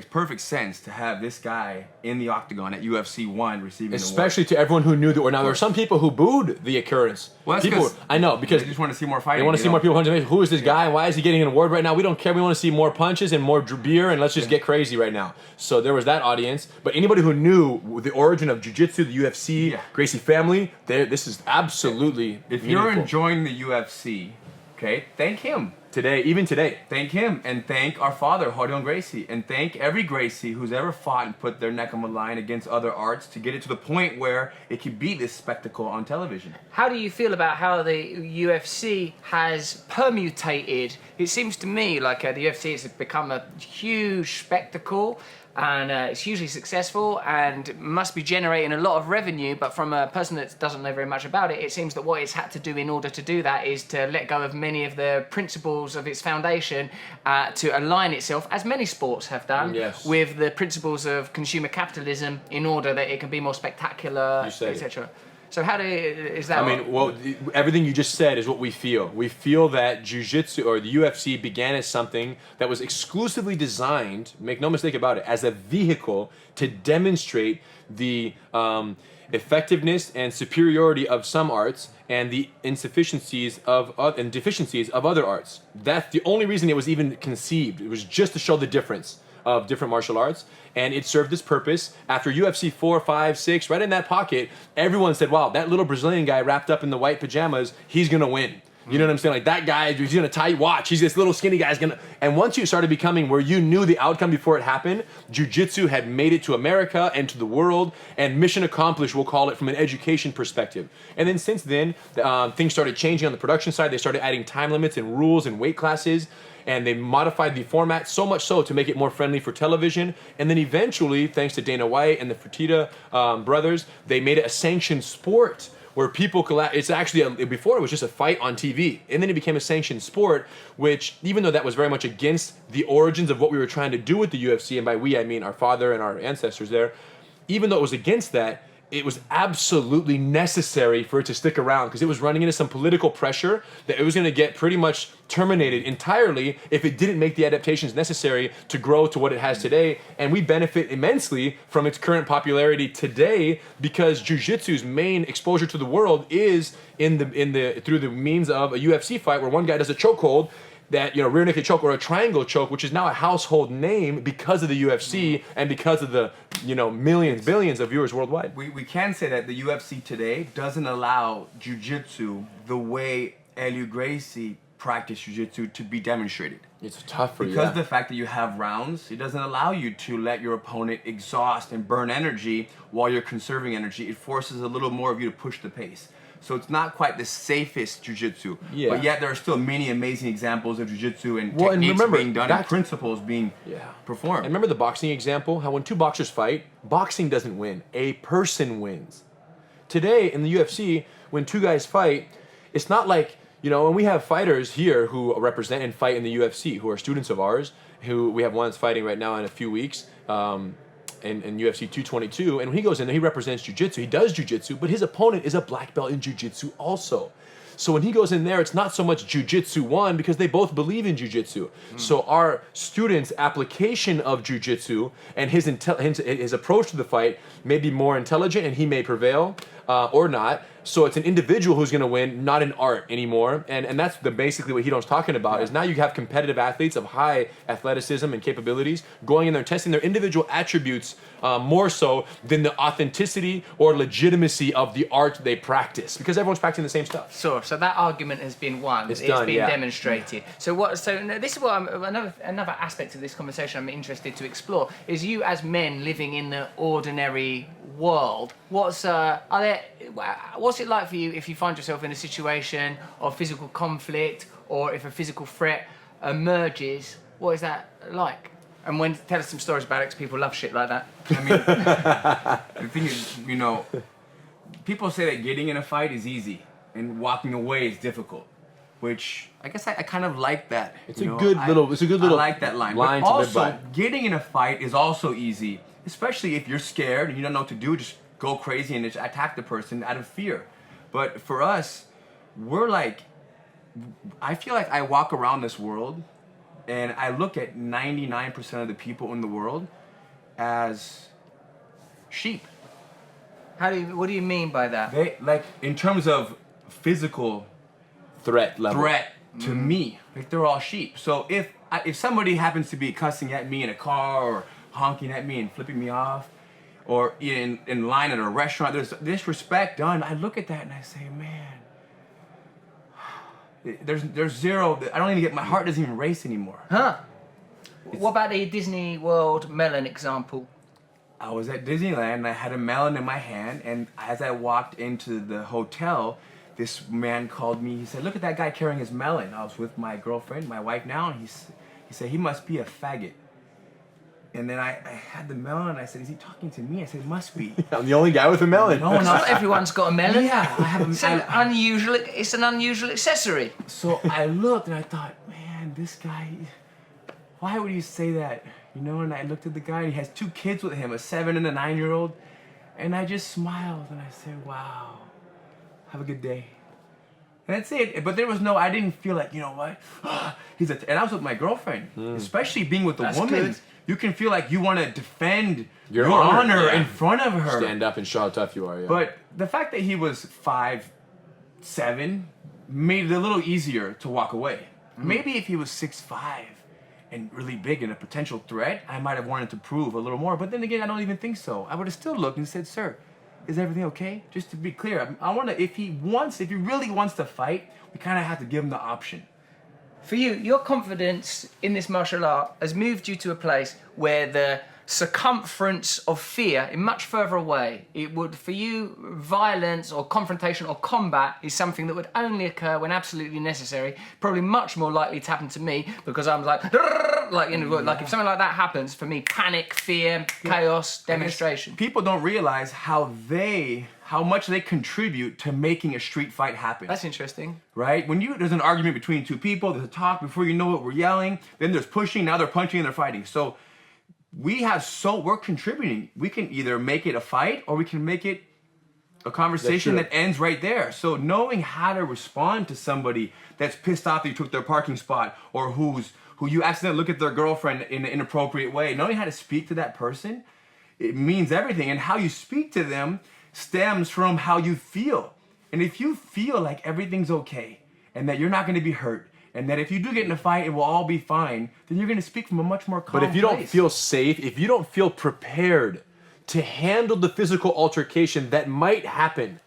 perfect sense to have this guy in the octagon at UFC 1 receiving an award. Especially to everyone who knew that. Now, there were some people who booed the occurrence. Well, that's people, 'cause I know, because they just want to see more fighting. they want to see more people punching. Who is this guy? Why is he getting an award right now? We don't care. We want to see more punches and more beer, and let's just get crazy right now. So there was that audience. But anybody who knew the origin of Jiu-Jitsu, the UFC, Gracie family, this is absolutely If meaningful. you're enjoying the UFC, okay, thank him. Even today. Thank him, and thank our father, Ryron and Gracie, and thank every Gracie who's ever fought and put their neck on the line against other arts to get it to the point where it could be this spectacle on television. How do you feel about how the UFC has permutated? It seems to me like the UFC has become a huge spectacle, and it's hugely successful and must be generating a lot of revenue, but from a person that doesn't know very much about it, it seems that what it's had to do in order to do that is to let go of many of the principles of its foundation to align itself, as many sports have done, with the principles of consumer capitalism in order that it can be more spectacular, etc. So is that? I mean, well, everything you just said is what we feel. We feel that Jiu-Jitsu or the UFC began as something that was exclusively designed, make no mistake about it, as a vehicle to demonstrate the effectiveness and superiority of some arts and the insufficiencies and deficiencies of other arts. That's the only reason it was even conceived. It was just to show the difference of different martial arts, and it served its purpose. After UFC 4, 5, 6, right in that pocket, everyone said, wow, that little Brazilian guy wrapped up in the white pajamas, he's gonna win. You know what I'm saying? Like, that guy, he's gonna tie, watch, he's this little skinny guy's gonna, and once you started becoming where you knew the outcome before it happened, Jiu-Jitsu had made it to America and to the world, and mission accomplished, we'll call it, from an education perspective. And then since then, things started changing on the production side. They started adding time limits and rules and weight classes, and they modified the format so much so to make it more friendly for television. And then eventually, thanks to Dana White and the Fertitta brothers, they made it a sanctioned sport where people it's actually before it was just a fight on TV, and then it became a sanctioned sport, which, even though that was very much against the origins of what we were trying to do with the UFC, and by we I mean our father and our ancestors there, even though it was against that, it was absolutely necessary for it to stick around, because it was running into some political pressure that it was going to get pretty much terminated entirely if it didn't make the adaptations necessary to grow to what it has today. And we benefit immensely from its current popularity today, because Jiu-Jitsu's main exposure to the world is through the means of a UFC fight where one guy does a chokehold that, rear naked choke or a triangle choke, which is now a household name because of the UFC and because of the, millions, billions of viewers worldwide. We can say that the UFC today doesn't allow jiu-jitsu the way Helio Gracie practiced jiu-jitsu to be demonstrated. It's tougher, Because of the fact that you have rounds, it doesn't allow you to let your opponent exhaust and burn energy while you're conserving energy. It forces a little more of you to push the pace. So it's not quite the safest jiu-jitsu. Yeah. But yet there are still many amazing examples of jiu-jitsu and Well, and techniques remember, being done and principles being performed. And remember the boxing example? How when two boxers fight, boxing doesn't win. A person wins. Today in the UFC, when two guys fight, it's not like, and we have fighters here who represent and fight in the UFC, who are students of ours, who we have one that's fighting right now in a few weeks, in UFC 222, and when he goes in there, he represents jiu-jitsu. He does jiu-jitsu, but his opponent is a black belt in jiu-jitsu also. So when he goes in there, it's not so much jiu-jitsu one, because they both believe in jiu-jitsu. So our student's application of jiu-jitsu and his approach to the fight may be more intelligent, and he may prevail or not. So it's an individual who's going to win, not an art anymore. And that's basically what Hiron's talking about, is now you have competitive athletes of high athleticism and capabilities going in there and testing their individual attributes more so than the authenticity or legitimacy of the art they practice, because everyone's practicing the same stuff. So that argument has been won. It's done, been yeah. demonstrated. So this is what another aspect of this conversation I'm interested to explore is you as men living in the ordinary world. What's it like for you if you find yourself in a situation of physical conflict, or if a physical threat emerges? What is that like? And tell us some stories about it, because people love shit like that. I mean, the thing is, people say that getting in a fight is easy and walking away is difficult, which I guess I kind of like that. It's a good little. I like that line. Line But to also, live by. getting in a fight is also easy, especially if you're scared and you don't know what to do. Just go crazy and just attack the person out of fear. But for us, I feel like I walk around this world and I look at 99% of the people in the world as sheep. What do you mean by that? They, like, in terms of physical Threat level. to me, like, they're all sheep. So if somebody happens to be cussing at me in a car or honking at me and flipping me off, or in line at a restaurant, there's disrespect done, I look at that and I say, man, there's zero. I don't even get, my heart doesn't even race anymore. Huh? What about the Disney World melon example? I was at Disneyland and I had a melon in my hand, and as I walked into the hotel, this man called me. He said, "Look at that guy carrying his melon." I was with my girlfriend, my wife now, and he said, "He must be a faggot." And then I had the melon, and I said, "Is he talking to me?" I said, "It must be." I'm the only guy with a melon. No, Not everyone's got a melon. Yeah, I have a It's an unusual accessory. So I looked and I thought, man, this guy, why would he say that? And I looked at the guy, and he has 2 kids with him, a 7 and a 9-year-old. And I just smiled and I said, wow, have a good day. And that's it. But there was I didn't feel like, what? And I was with my girlfriend, especially being with a woman. Good. You can feel like you want to defend Your your honor, honor yeah. in front of her. Stand up and show how tough you are. Yeah. But the fact that he was 5'7" made it a little easier to walk away. Maybe if he was 6'5" and really big and a potential threat, I might have wanted to prove a little more. But then again, I don't even think so. I would have still looked and said, "Sir, is everything okay?" Just to be clear, I want to. If he really wants to fight, we kind of have to give him the option. For you, your confidence in this martial art has moved you to a place where the circumference of fear is much further away. It would, for you, violence or confrontation or combat is something that would only occur when absolutely necessary. Probably much more likely to happen to me because I'm like if something like that happens, for me, panic, fear, chaos, demonstration. People don't realize how much they contribute to making a street fight happen. That's interesting. Right? When there's an argument between 2 people, there's a talk, before you know it, we're yelling, then there's pushing, now they're punching and they're fighting. So we're contributing. We can either make it a fight or we can make it a conversation that ends right there. So knowing how to respond to somebody that's pissed off that you took their parking spot, or who you accidentally look at their girlfriend in an inappropriate way, knowing how to speak to that person, it means everything. And how you speak to them stems from how you feel. And if you feel like everything's okay and that you're not going to be hurt and that if you do get in a fight, it will all be fine, then you're going to speak from a much more calm But if you don't place. feel safe, if you don't feel prepared to handle the physical altercation that might happen,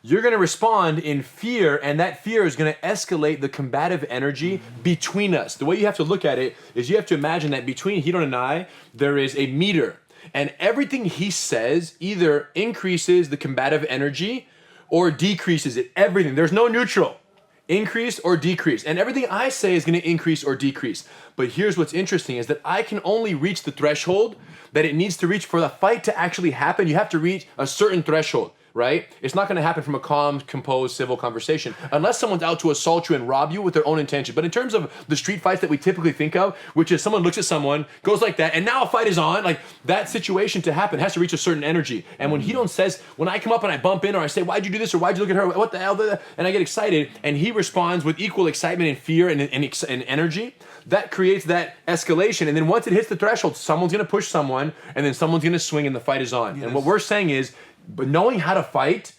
you're going to respond in fear, and that fear is going to escalate the combative energy between us. The way you have to look at it is you have to imagine that between Hiron and I, there is a meter, and everything he says either increases the combative energy or decreases it. Everything. There's no neutral. Increase or decrease. And everything I say is going to increase or decrease. But here's what's interesting is that I can only reach the threshold that it needs to reach for the fight to actually happen. You have to reach a certain threshold, right? It's not going to happen from a calm, composed, civil conversation unless someone's out to assault you and rob you with their own intention. But in terms of the street fights that we typically think of, which is someone looks at someone, goes like that, and now a fight is on, like that situation to happen has to reach a certain energy. And when Hidon says, when I come up and I bump in or I say, why'd you do this or why'd you look at her, what the hell, and I get excited, and he responds with equal excitement and fear and energy, that creates that escalation. And then once it hits the threshold, someone's going to push someone, and then someone's going to swing and the fight is on. Yes. And what we're saying is, but knowing how to fight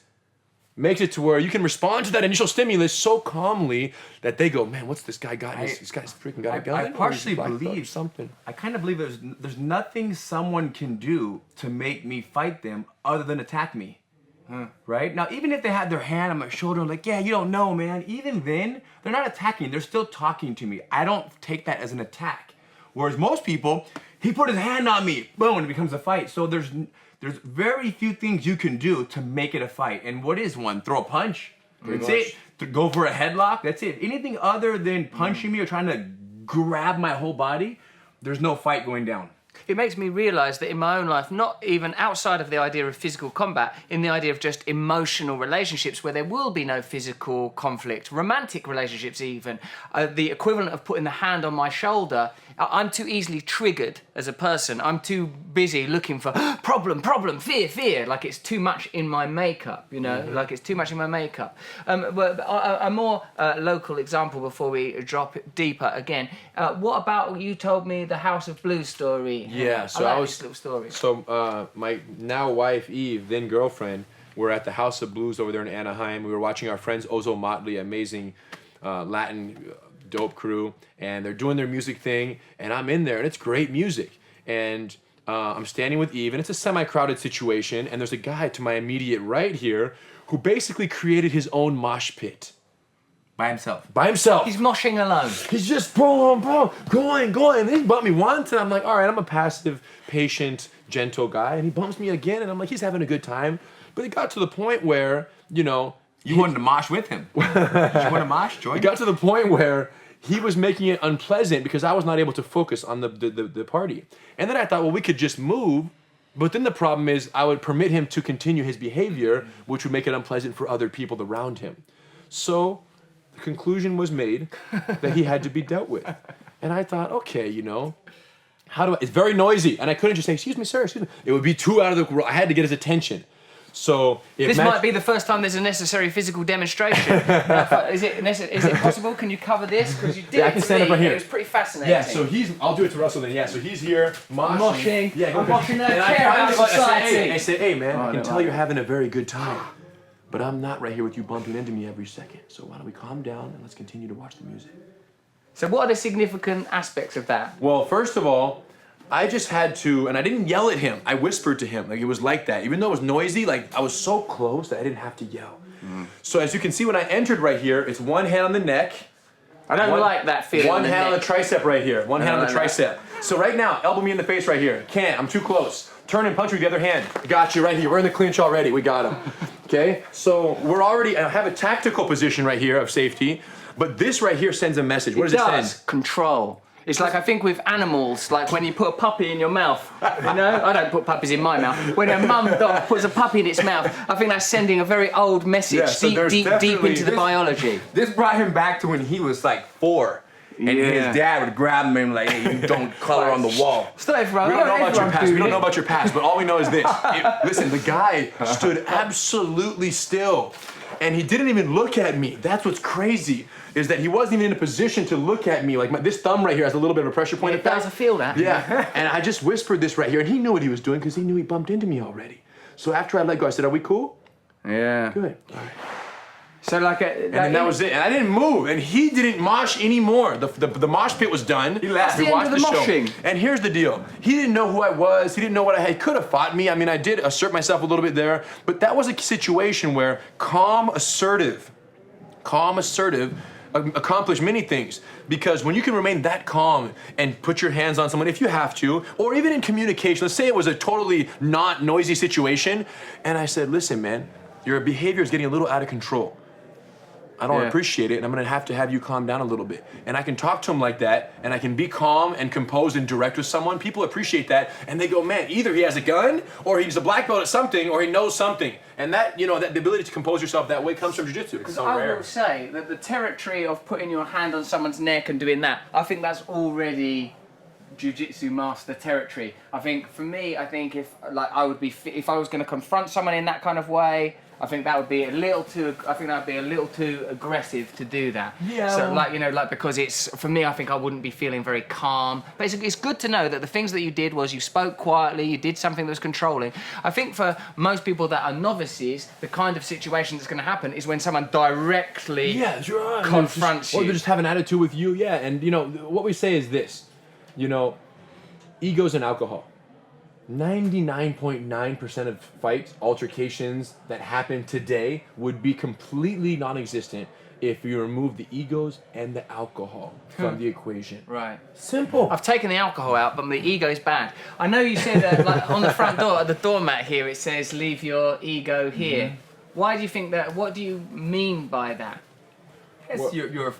makes it to where you can respond to that initial stimulus so calmly that they go, man, what's this guy got? This guy's freaking got a gun. I partially believe something. I kind of believe there's nothing someone can do to make me fight them other than attack me. Right? Now, even if they had their hand on my shoulder, like, yeah, you don't know, man. Even then, they're not attacking. They're still talking to me. I don't take that as an attack. Whereas most people, he put his hand on me, boom, and it becomes a fight. So there's very few things you can do to make it a fight. And what is one? Throw a punch. That's it. To go for a headlock. That's it. Anything other than punching me or trying to grab my whole body, there's no fight going down. It makes me realise that in my own life, not even outside of the idea of physical combat, in the idea of just emotional relationships where there will be no physical conflict, romantic relationships even, the equivalent of putting the hand on my shoulder, I'm too easily triggered as a person. I'm too busy looking for problem, fear, like it's too much in my makeup, you know, like it's too much in my makeup. But a more local example before we drop it deeper again. What about, you told me the House of Blues story? Yeah, so I like this little story. So my now wife Eve, then girlfriend, were at the House of Blues over there in Anaheim. We were watching our friends Ozo Motley, amazing Latin dope crew, and they're doing their music thing, and I'm in there, and it's great music. And I'm standing with Eve, and it's a semi-crowded situation, and there's a guy to my immediate right here who basically created his own mosh pit. By himself. By himself. He's moshing alone. He's just boom, going. And he bumped me once, and I'm like, all right, I'm a passive, patient, gentle guy. And he bumps me again, and I'm like, he's having a good time. But it got to the point where, you know... You wanted to mosh with him. You want to mosh? Join? It got to the point where he was making it unpleasant because I was not able to focus on the party. And then I thought, well, we could just move. But then the problem is I would permit him to continue his behavior, which would make it unpleasant for other people around him. So... the conclusion was made that he had to be dealt with. And I thought, okay, you know, it's very noisy. And I couldn't just say, excuse me, sir, excuse me. It would be too out of the world. I had to get his attention. So this might be the first time there's a necessary physical demonstration. Is it possible? Can you cover this? Because you did. Yeah, I can stand up right here. It was pretty fascinating. Yeah, so I'll do it to Russell then. Yeah, so he's here moshing. Yeah, I'm moshing the chair out of society. I say, hey man, I can tell you're having a very good time. But I'm not right here with you bumping into me every second. So why don't we calm down and let's continue to watch the music. So what are the significant aspects of that? Well, first of all, I just had to, and I didn't yell at him. I whispered to him. Like, it was like that. Even though it was noisy, like, I was so close that I didn't have to yell. So as you can see when I entered right here, it's one hand on the neck. I don't like that feeling. One hand on the tricep right here. One hand on the tricep. So right now, elbow me in the face right here. Can't, I'm too close. Turn and punch with the other hand. Got you right here. We're in the clinch already. We got him. Okay? So we're already, I have a tactical position right here of safety, but this right here sends a message. What does it send? Control. It's like, I think with animals, like when you put a puppy in your mouth, you know? I don't put puppies in my mouth. When a mum dog puts a puppy in its mouth, I think that's sending a very old message, deep into the biology. This brought him back to when he was like 4. And his dad would grab him and like, hey, you don't color on the wall. Stop, everyone. We don't know about your past. We don't know about your past, but all we know is this. Listen, the guy stood absolutely still, and he didn't even look at me. That's what's crazy, is that he wasn't even in a position to look at me. Like this thumb right here has a little bit of a pressure point. It does feel that. Yeah, and I just whispered this right here, and he knew what he was doing because he knew he bumped into me already. So after I let go, I said, are we cool? Yeah. Good. All right. So like, And then that was it. And I didn't move. And he didn't mosh anymore. The mosh pit was done. He laughed. We That's the watched end of the show. moshing. And here's the deal. He didn't know who I was. He didn't know what I had. He could have fought me. I mean, I did assert myself a little bit there. But that was a situation where calm, assertive, accomplish many things. Because when you can remain that calm and put your hands on someone, if you have to, or even in communication, let's say it was a totally not noisy situation, and I said, listen, man, your behavior is getting a little out of control. I don't appreciate it, and I'm gonna have to have you calm down a little bit. And I can talk to him like that, and I can be calm and composed and direct with someone. People appreciate that, and they go, man, either he has a gun, or he's a black belt at something, or he knows something. And that, that the ability to compose yourself that way comes from jiu-jitsu. It's so rare. I will say that the territory of putting your hand on someone's neck and doing that, I think that's already jiu-jitsu master territory. I think for me, if I was going to confront someone in that kind of way, I think that would be a little too aggressive to do that. Yeah. So because it's, for me, I think I wouldn't be feeling very calm. Basically, it's good to know that the things that you did was you spoke quietly, you did something that was controlling. I think for most people that are novices, the kind of situation that's going to happen is when someone directly confronts you. Or they just have an attitude with you, And, what we say is this, egos and alcohol. 99.9% of fights, altercations that happen today would be completely non-existent if you remove the egos and the alcohol from the equation. Right. Simple. I've taken the alcohol out, but the ego is bad. I know you said that on the front door, the doormat here, it says leave your ego here. Mm-hmm. Why do you think that? What do you mean by that? It's you're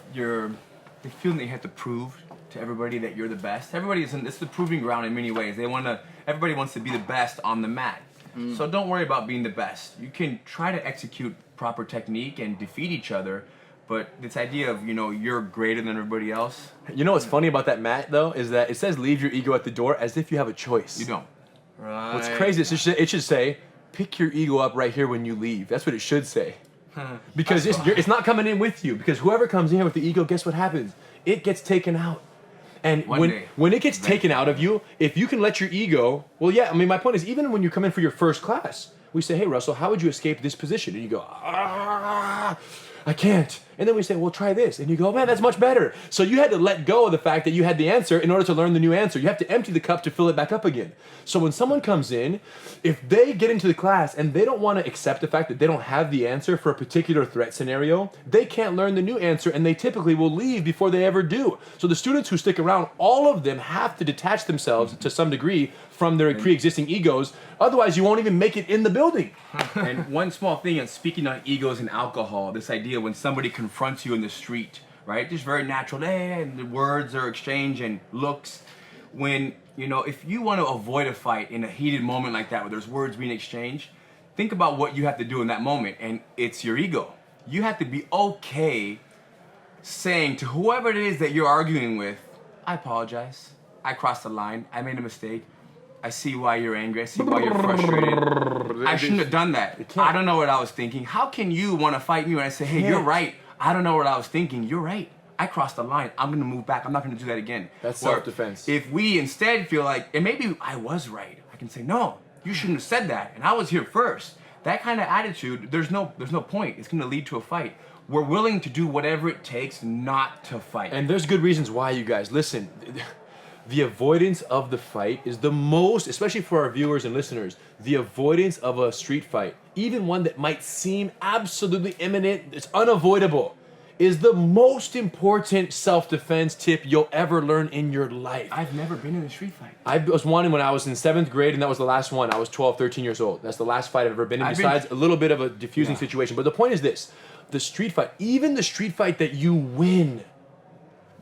feeling that you have to prove to everybody that you're the best. It's the proving ground in many ways. Everybody wants to be the best on the mat. So don't worry about being the best. You can try to execute proper technique and defeat each other, but this idea of, you're greater than everybody else. You know what's funny about that mat, though, is that it says leave your ego at the door as if you have a choice. You don't. Right. What's crazy is it should say, pick your ego up right here when you leave. That's what it should say. Because it's not coming in with you. Because whoever comes in here with the ego, guess what happens? It gets taken out. And when it gets taken out of you, if you can let your ego, my point is, even when you come in for your first class, we say, hey, Russell, how would you escape this position? And you go, I can't. And then we say, well, try this. And you go, man, that's much better. So you had to let go of the fact that you had the answer in order to learn the new answer. You have to empty the cup to fill it back up again. So when someone comes in, if they get into the class and they don't want to accept the fact that they don't have the answer for a particular threat scenario, they can't learn the new answer, and they typically will leave before they ever do. So the students who stick around, all of them have to detach themselves to some degree from their pre-existing egos. Otherwise, you won't even make it in the building. And one small thing, and speaking on egos and alcohol, this idea when somebody confronts you in the street, right? Just very natural, and the words are exchanged and looks. When, if you want to avoid a fight in a heated moment like that where there's words being exchanged, think about what you have to do in that moment, and it's your ego. You have to be okay saying to whoever it is that you're arguing with, I apologize. I crossed the line. I made a mistake. I see why you're angry. I see why you're frustrated. I shouldn't have done that. I don't know what I was thinking. How can you want to fight me when I say, hey, you're right. I don't know what I was thinking. You're right. I crossed the line. I'm going to move back. I'm not going to do that again. That's self-defense. If we instead feel like, and maybe I was right, I can say, no, you shouldn't have said that. And I was here first. That kind of attitude, there's no point. It's going to lead to a fight. We're willing to do whatever it takes not to fight. And there's good reasons why, you guys. Listen. The avoidance of the fight is the most, especially for our viewers and listeners, the avoidance of a street fight, even one that might seem absolutely imminent, it's unavoidable, is the most important self-defense tip you'll ever learn in your life. I've never been in a street fight. I was one when I was in 7th grade, and that was the last one. I was 12, 13 years old. That's the last fight I've ever been in, besides a little bit of a diffusing situation. But the point is this, the street fight, even the street fight that you win,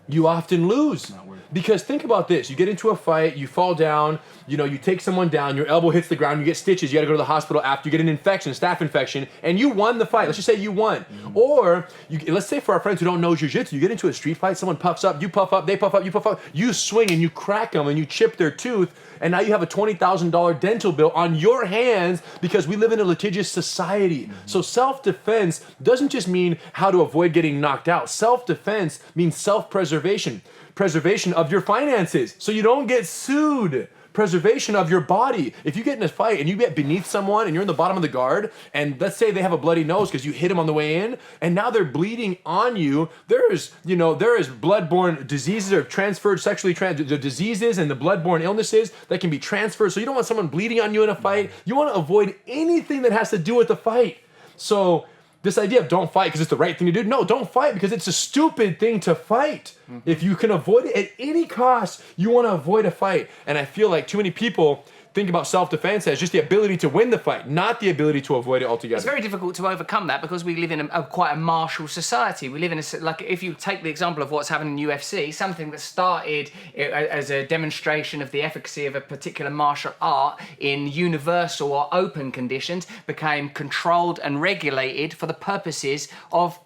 you often lose. Because think about this, you get into a fight, you fall down, you take someone down, your elbow hits the ground, you get stitches, you gotta go to the hospital after, you get an infection, staph infection, and you won the fight. Let's just say you won. Or, let's say for our friends who don't know jiu-jitsu, you get into a street fight, someone puffs up, you puff up, they puff up, you puff up, you swing and you crack them and you chip their tooth, and now you have a $20,000 dental bill on your hands because we live in a litigious society. So self-defense doesn't just mean how to avoid getting knocked out. Self-defense means self-preservation. Preservation of your finances so you don't get sued. preservation of your body. If you get in a fight and you get beneath someone and you're in the bottom of the guard, and let's say they have a bloody nose because you hit them on the way in, and now they're bleeding on you, there is bloodborne diseases or transferred the diseases and the bloodborne illnesses that can be transferred. So you don't want someone bleeding on you in a fight. You want to avoid anything that has to do with the fight. So this idea of don't fight because it's the right thing to do. No, don't fight because it's a stupid thing to fight. If you can avoid it at any cost, you want to avoid a fight. And I feel like too many people think about self-defense as just the ability to win the fight, not the ability to avoid it altogether. It's very difficult to overcome that because we live in quite a martial society. We live in like, if you take the example of what's happening in UFC, something that started as a demonstration of the efficacy of a particular martial art in universal or open conditions became controlled and regulated for the purposes of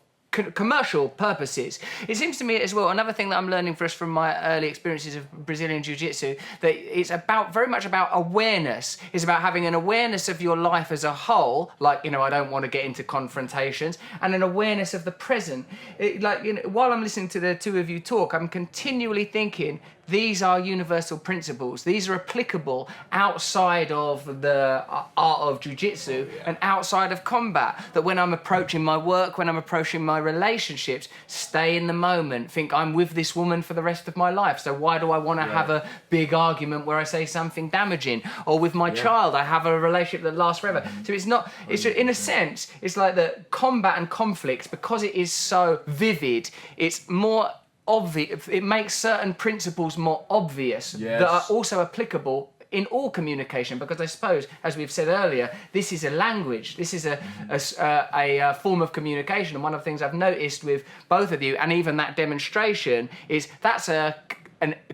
commercial purposes. It seems to me as well, another thing that I'm learning from my early experiences of Brazilian Jiu-Jitsu, that it's very much about awareness. It's about having an awareness of your life as a whole, like, I don't want to get into confrontations, and an awareness of the present. While I'm listening to the two of you talk, I'm continually thinking, these are universal principles. These are applicable outside of the art of jiu-jitsu and outside of combat. That when I'm approaching my work, when I'm approaching my relationships, stay in the moment. Think I'm with this woman for the rest of my life. So why do I want to have a big argument where I say something damaging? Or with my child, I have a relationship that lasts forever. So it's not, in a sense, it's like the combat and conflict, because it is so vivid, it's more obvious. It makes certain principles more obvious that are also applicable in all communication, because I suppose, as we've said earlier, this is a language. This is a form of communication. And one of the things I've noticed with both of you, and even that demonstration, is that's a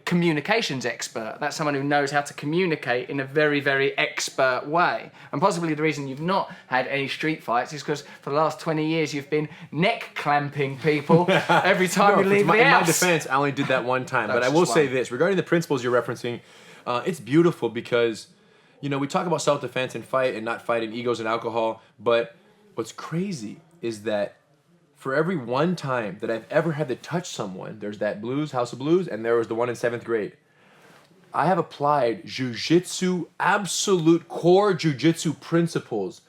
communications expert. That's someone who knows how to communicate in a very, very expert way. And possibly the reason you've not had any street fights is because for the last 20 years you've been neck clamping people every time you leave the house. In my defense, I only did that one time. But I will say this, regarding the principles you're referencing, it's beautiful because, we talk about self-defense and fight and not fighting egos and alcohol, but what's crazy is that for every one time that I've ever had to touch someone, there's that House of Blues, and there was the one in 7th grade. I have applied jiu-jitsu, absolute core jiu-jitsu principles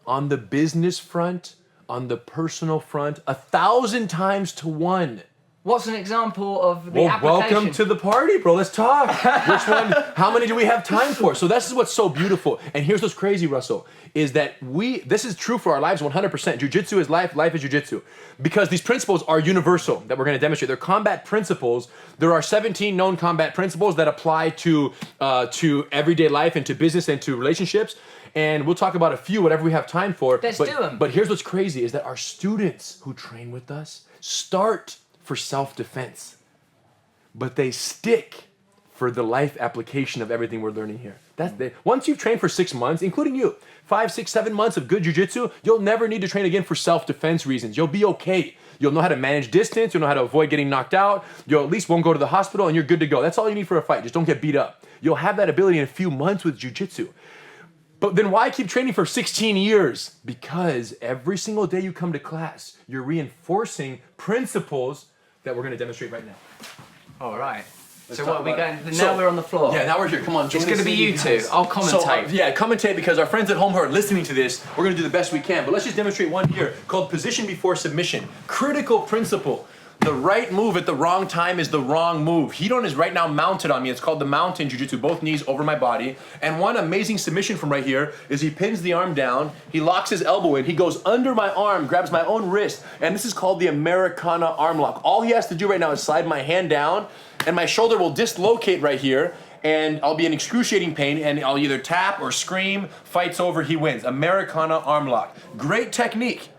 on the business front, on the personal front, 1,000 times to 1. What's an example of the application? Welcome to the party, bro. Let's talk. Which one? How many do we have time for? So this is what's so beautiful. And here's what's crazy, Russell, is that this is true for our lives 100%. Jiu-jitsu is life, life is jiu-jitsu. Because these principles are universal that we're going to demonstrate. They're combat principles. There are 17 known combat principles that apply to everyday life and to business and to relationships. And we'll talk about a few, whatever we have time for. Let's do them. But here's what's crazy, is that our students who train with us start for self-defense, but they stick for the life application of everything we're learning here. Once you've trained for 6 months, including you, 5, 6, 7 months of good jiu-jitsu, you'll never need to train again for self-defense reasons. You'll be okay. You'll know how to manage distance. You'll know how to avoid getting knocked out. You'll at least won't go to the hospital, and you're good to go. That's all you need for a fight. Just don't get beat up. You'll have that ability in a few months with jiu-jitsu. But then why keep training for 16 years? Because every single day you come to class, you're reinforcing principles that we're going to demonstrate right now. All right. So what are we going? Now we're on the floor. Yeah, now we're here. Come on. It's going to be you two. I'll commentate. So, commentate, because our friends at home who are listening to this, we're going to do the best we can. But let's just demonstrate one here called position before submission. Critical principle. The right move at the wrong time is the wrong move. Hidon is right now mounted on me. It's called the mountain jiu-jitsu, both knees over my body. And one amazing submission from right here is he pins the arm down, he locks his elbow in, he goes under my arm, grabs my own wrist, and this is called the Americana arm lock. All he has to do right now is slide my hand down, and my shoulder will dislocate right here, and I'll be in excruciating pain, and I'll either tap or scream. Fight's over, he wins. Americana arm lock. Great technique.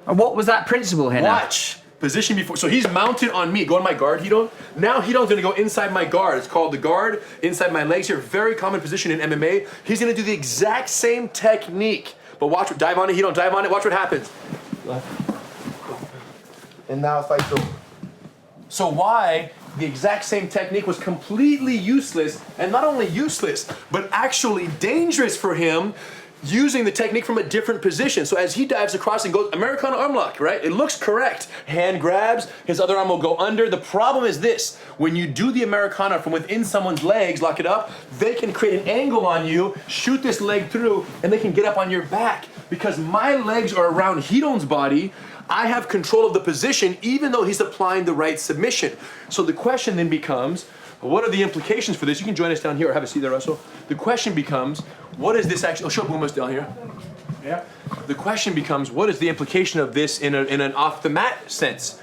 And what was that principle, Henna? Watch. Position before, so he's mounted on me. Go on my guard, Hidon. Now Hidon's gonna go inside my guard. It's called the guard, inside my legs here. Very common position in MMA. He's gonna do the exact same technique. But watch, dive on it, Hidon, dive on it, watch what happens. And now fight's over. So why the exact same technique was completely useless, and not only useless, but actually dangerous for him. using the technique from a different position. So as he dives across and goes, Americana arm lock, right? It looks correct. Hand grabs, his other arm will go under. The problem is this, when you do the Americana from within someone's legs, lock it up, they can create an angle on you, shoot this leg through, and they can get up on your back. Because my legs are around Hiron's body, I have control of the position even though he's applying the right submission. So the question then becomes, what are the implications for this? You can join us down here or have a seat there, Russell. The question becomes, what is this actually? Oh, show Pumas down here. Yeah. The question becomes, what is the implication of this in an off the mat sense?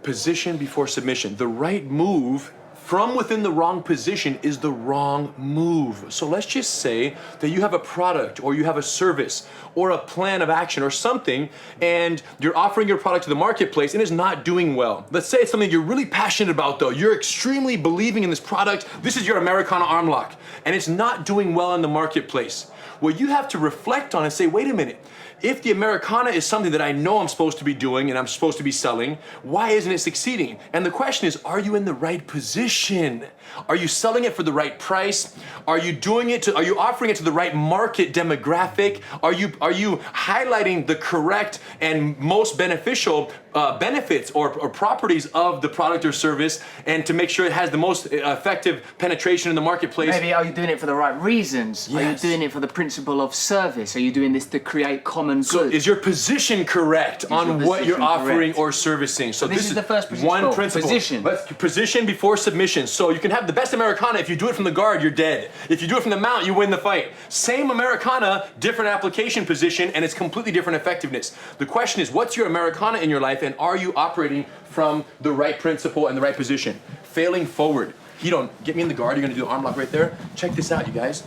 Position before submission. The right move from within the wrong position is the wrong move. So let's just say that you have a product or you have a service or a plan of action or something, and you're offering your product to the marketplace and it's not doing well. Let's say it's something you're really passionate about though. You're extremely believing in this product. This is your Americana arm lock and it's not doing well in the marketplace. Well, you have to reflect on and say, wait a minute. If the Americana is something that I know I'm supposed to be doing and I'm supposed to be selling, why isn't it succeeding? And the question is, are you in the right position? Are you selling it for the right price? Are you doing it are you offering it to the right market demographic? Are you highlighting the correct and most beneficial benefits or properties of the product or service, and to make sure it has the most effective penetration in the marketplace? Maybe are you doing it for the right reasons? Yes. Are you doing it for the principle of service? Are you doing this to create common good? So is your position correct on what you're offering or servicing? So this is the first principle. One principle. Position. Position before submission. So you can have the best Americana. If you do it from the guard, you're dead. If you do it from the mount, you win the fight. Same Americana, different application position, and it's completely different effectiveness. The question is, what's your Americana in your life, and are you operating from the right principle and the right position? Failing forward. You don't get me in the guard. You're gonna do the arm lock right there. Check this out, you guys.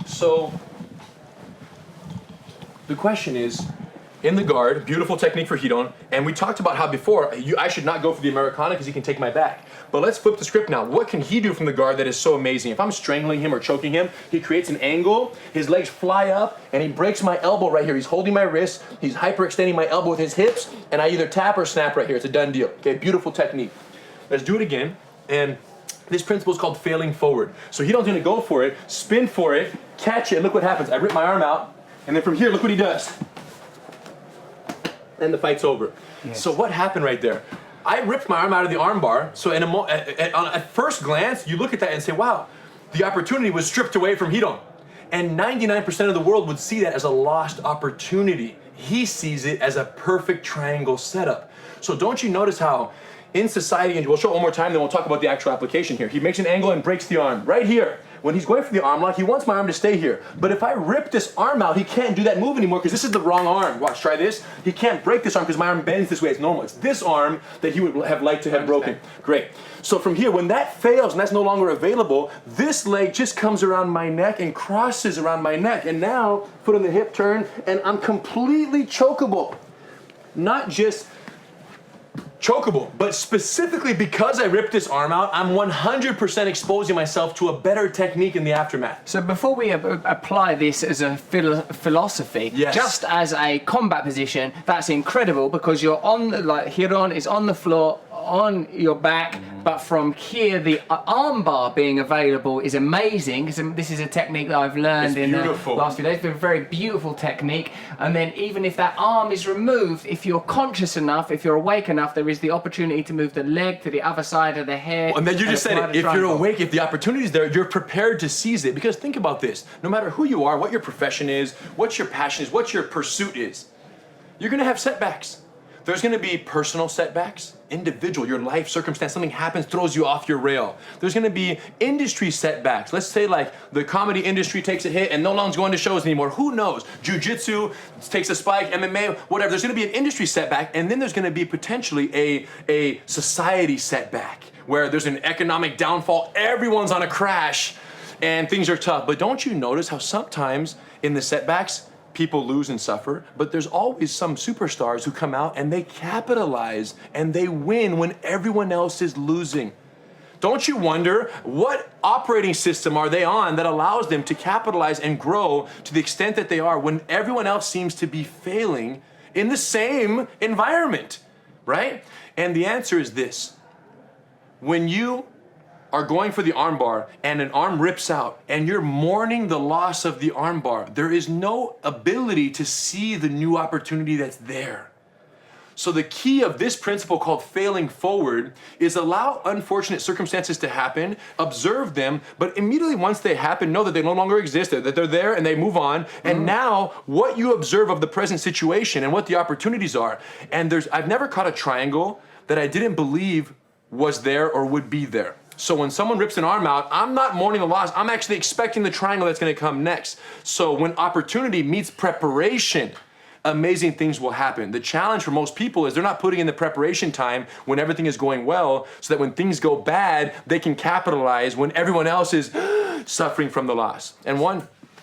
So the question is, in the guard, beautiful technique for Hiron, and we talked about how before, I should not go for the Americana because he can take my back. But let's flip the script now. What can he do from the guard that is so amazing? If I'm strangling him or choking him, he creates an angle, his legs fly up, and he breaks my elbow right here. He's holding my wrist, he's hyperextending my elbow with his hips, and I either tap or snap right here. It's a done deal. Okay, beautiful technique. Let's do it again, and this principle is called failing forward. So Hiron's gonna go for it, spin for it, catch it, and look what happens. I rip my arm out, and then from here, look what he does. And the fight's over. Yes. So what happened right there? I ripped my arm out of the arm bar. So at first glance, you look at that and say, wow, the opportunity was stripped away from Hiron. And 99% of the world would see that as a lost opportunity. He sees it as a perfect triangle setup. So don't you notice how in society, and we'll show it one more time, then we'll talk about the actual application here. He makes an angle and breaks the arm right here. When he's going for the arm lock, he wants my arm to stay here. But if I rip this arm out, he can't do that move anymore because this is the wrong arm. Watch, try this. He can't break this arm because my arm bends this way. It's normal. It's this arm that he would have liked to have broken. Great. So from here, when that fails and that's no longer available, this leg just comes around my neck and crosses around my neck. And now, foot on the hip turn, and I'm completely chokeable. Not just chokeable, but specifically because I ripped this arm out, I'm 100% exposing myself to a better technique in the aftermath. So before we apply this as a philosophy, yes, just as a combat position, that's incredible because you're on the, like Hiron is on the floor, on your back, but from here the arm bar being available is amazing because this is a technique that I've learned in the last few days. It's a very beautiful technique, and then even if that arm is removed, if you're conscious enough, if you're awake enough, there is the opportunity to move the leg to the other side of the head. And then you just said it, if you're awake, if the opportunity is there, you're prepared to seize it. Because think about this, no matter who you are, what your profession is, what your passion is, what your pursuit is, you're gonna have setbacks. There's gonna be personal setbacks, individual, your life circumstance, something happens, throws you off your rail. There's gonna be industry setbacks. Let's say like the comedy industry takes a hit and no one's going to shows anymore. Who knows? Jiu-Jitsu takes a spike, MMA, whatever. There's gonna be an industry setback, and then there's gonna be potentially a society setback where there's an economic downfall, everyone's on a crash, and things are tough. But don't you notice how sometimes in the setbacks, people lose and suffer, but there's always some superstars who come out and they capitalize and they win when everyone else is losing. Don't you wonder what operating system are they on that allows them to capitalize and grow to the extent that they are when everyone else seems to be failing in the same environment, right? And the answer is this: when you are going for the armbar and an arm rips out and you're mourning the loss of the armbar, there is no ability to see the new opportunity that's there. So the key of this principle called failing forward is allow unfortunate circumstances to happen, observe them, but immediately once they happen, know that they no longer exist, that they're there and they move on. And now what you observe of the present situation and what the opportunities are. And I've never caught a triangle that I didn't believe was there or would be there. So when someone rips an arm out, I'm not mourning the loss, I'm actually expecting the triangle that's gonna come next. So when opportunity meets preparation, amazing things will happen. The challenge for most people is they're not putting in the preparation time when everything is going well, so that when things go bad, they can capitalize when everyone else is suffering from the loss.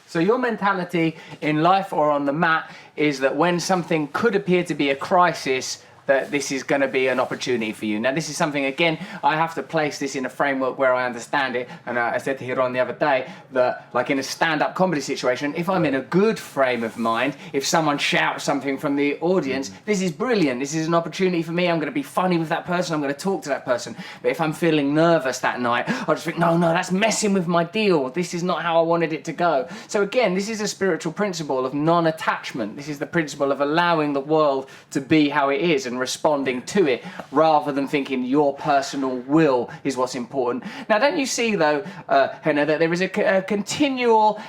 So your mentality in life or on the mat is that when something could appear to be a crisis, that this is going to be an opportunity for you. Now, this is something, again, I have to place this in a framework where I understand it. And I said to Ryron the other day that, like in a stand-up comedy situation, if I'm in a good frame of mind, if someone shouts something from the audience, this is brilliant. This is an opportunity for me. I'm going to be funny with that person. I'm going to talk to that person. But if I'm feeling nervous that night, I'll just think, no, that's messing with my deal. This is not how I wanted it to go. So again, this is a spiritual principle of non-attachment. This is the principle of allowing the world to be how it is and responding to it, rather than thinking your personal will is what's important. Now, don't you see, though, Rener, that there is a continual,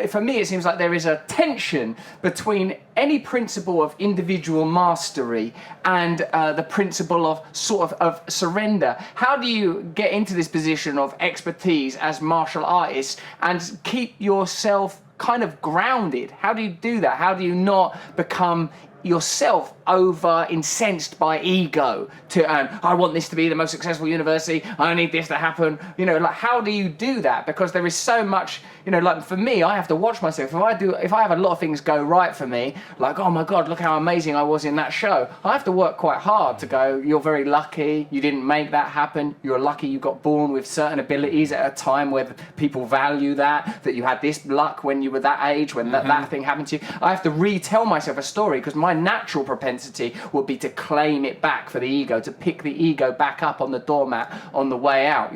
for me, it seems like there is a tension between any principle of individual mastery and the principle of of surrender. How do you get into this position of expertise as martial artists and keep yourself kind of grounded? How do you do that? How do you not become yourself over incensed by ego to I want this to be the most successful university, I need this to happen, how do you do that? Because there is so much, like for me, I have to watch myself. If I have a lot of things go right for me, like, oh my God, look how amazing I was in that show, I have to work quite hard to go, you're very lucky you didn't make that happen, you're lucky you got born with certain abilities at a time where people value that you had this luck when you were that age, when that thing happened to you. I have to retell myself a story because my natural propensity would be to claim it back for the ego, to pick the ego back up on the doormat on the way out,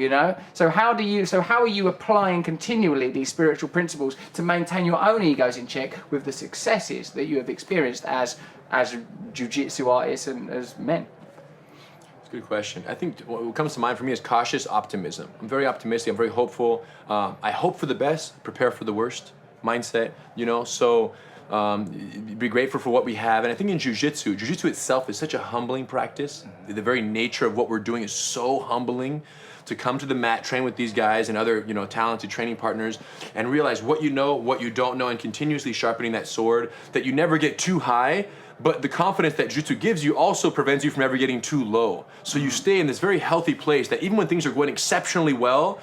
So how are you applying continually these spiritual principles to maintain your own egos in check with the successes that you have experienced as jiu-jitsu artists and as men? It's a good question. I think what comes to mind for me is cautious optimism. I'm very optimistic, I'm very hopeful. I hope for the best, prepare for the worst mindset, so be grateful for what we have. And I think in jiu-jitsu itself is such a humbling practice. The very nature of what we're doing is so humbling. To come to the mat, train with these guys and other, talented training partners, and realize what you know, what you don't know, and continuously sharpening that sword, that you never get too high, but the confidence that jiu-jitsu gives you also prevents you from ever getting too low. So you stay in this very healthy place that even when things are going exceptionally well,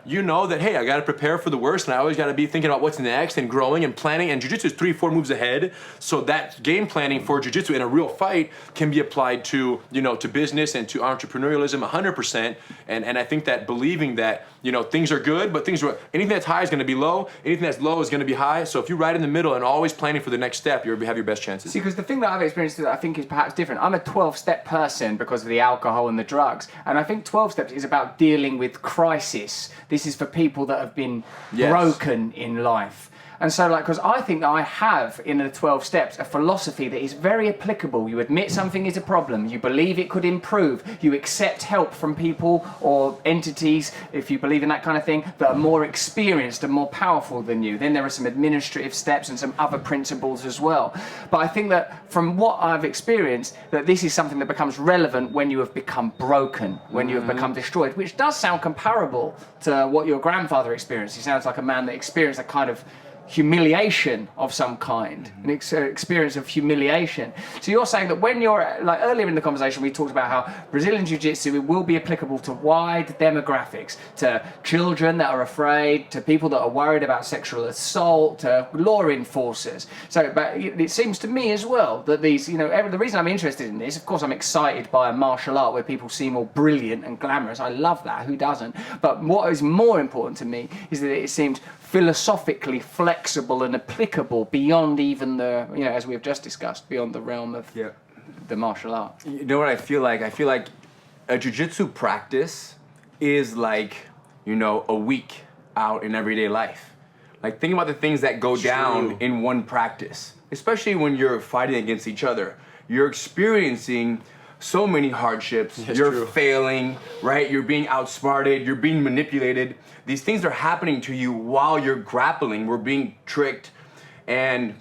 you know that, hey, I got to prepare for the worst, and I always got to be thinking about what's next and growing and planning. And jiu-jitsu is 3-4 moves ahead, so that game planning for jiu-jitsu in a real fight can be applied to, to business and to entrepreneurialism 100%. And I think that believing that, things are good, but anything that's high is going to be low, anything that's low is going to be high. So if you're right in the middle and always planning for the next step, you have your best chances. See, because the thing that I've experienced that I think is perhaps different, I'm a 12-step person because of the alcohol and the drugs, and I think 12 steps is about dealing with crisis. This is for people that have been broken in life. And so, because I think that I have, in the 12 steps, a philosophy that is very applicable. You admit something is a problem. You believe it could improve. You accept help from people or entities, if you believe in that kind of thing, that are more experienced and more powerful than you. Then there are some administrative steps and some other principles as well. But I think that from what I've experienced, that this is something that becomes relevant when you have become broken, when you have become destroyed, which does sound comparable to what your grandfather experienced. He sounds like a man that experienced a kind of humiliation of some kind, an experience of humiliation. So you're saying that when you're, earlier in the conversation we talked about how Brazilian Jiu-Jitsu will be applicable to wide demographics, to children that are afraid, to people that are worried about sexual assault, to law enforcers. So, but it seems to me as well that these, the reason I'm interested in this, of course I'm excited by a martial art where people seem all brilliant and glamorous. I love that, who doesn't? But what is more important to me is that it seems philosophically flexible and applicable beyond even the, as we have just discussed, beyond the realm of the martial art. You know what I feel like? I feel like a jiu-jitsu practice is like, you know, a week out in everyday life. Like, think about the things that go down in one practice, especially when you're fighting against each other. You're experiencing so many hardships. You're failing, right? You're being outsmarted. You're being manipulated. These things are happening to you while you're grappling. We're being tricked, and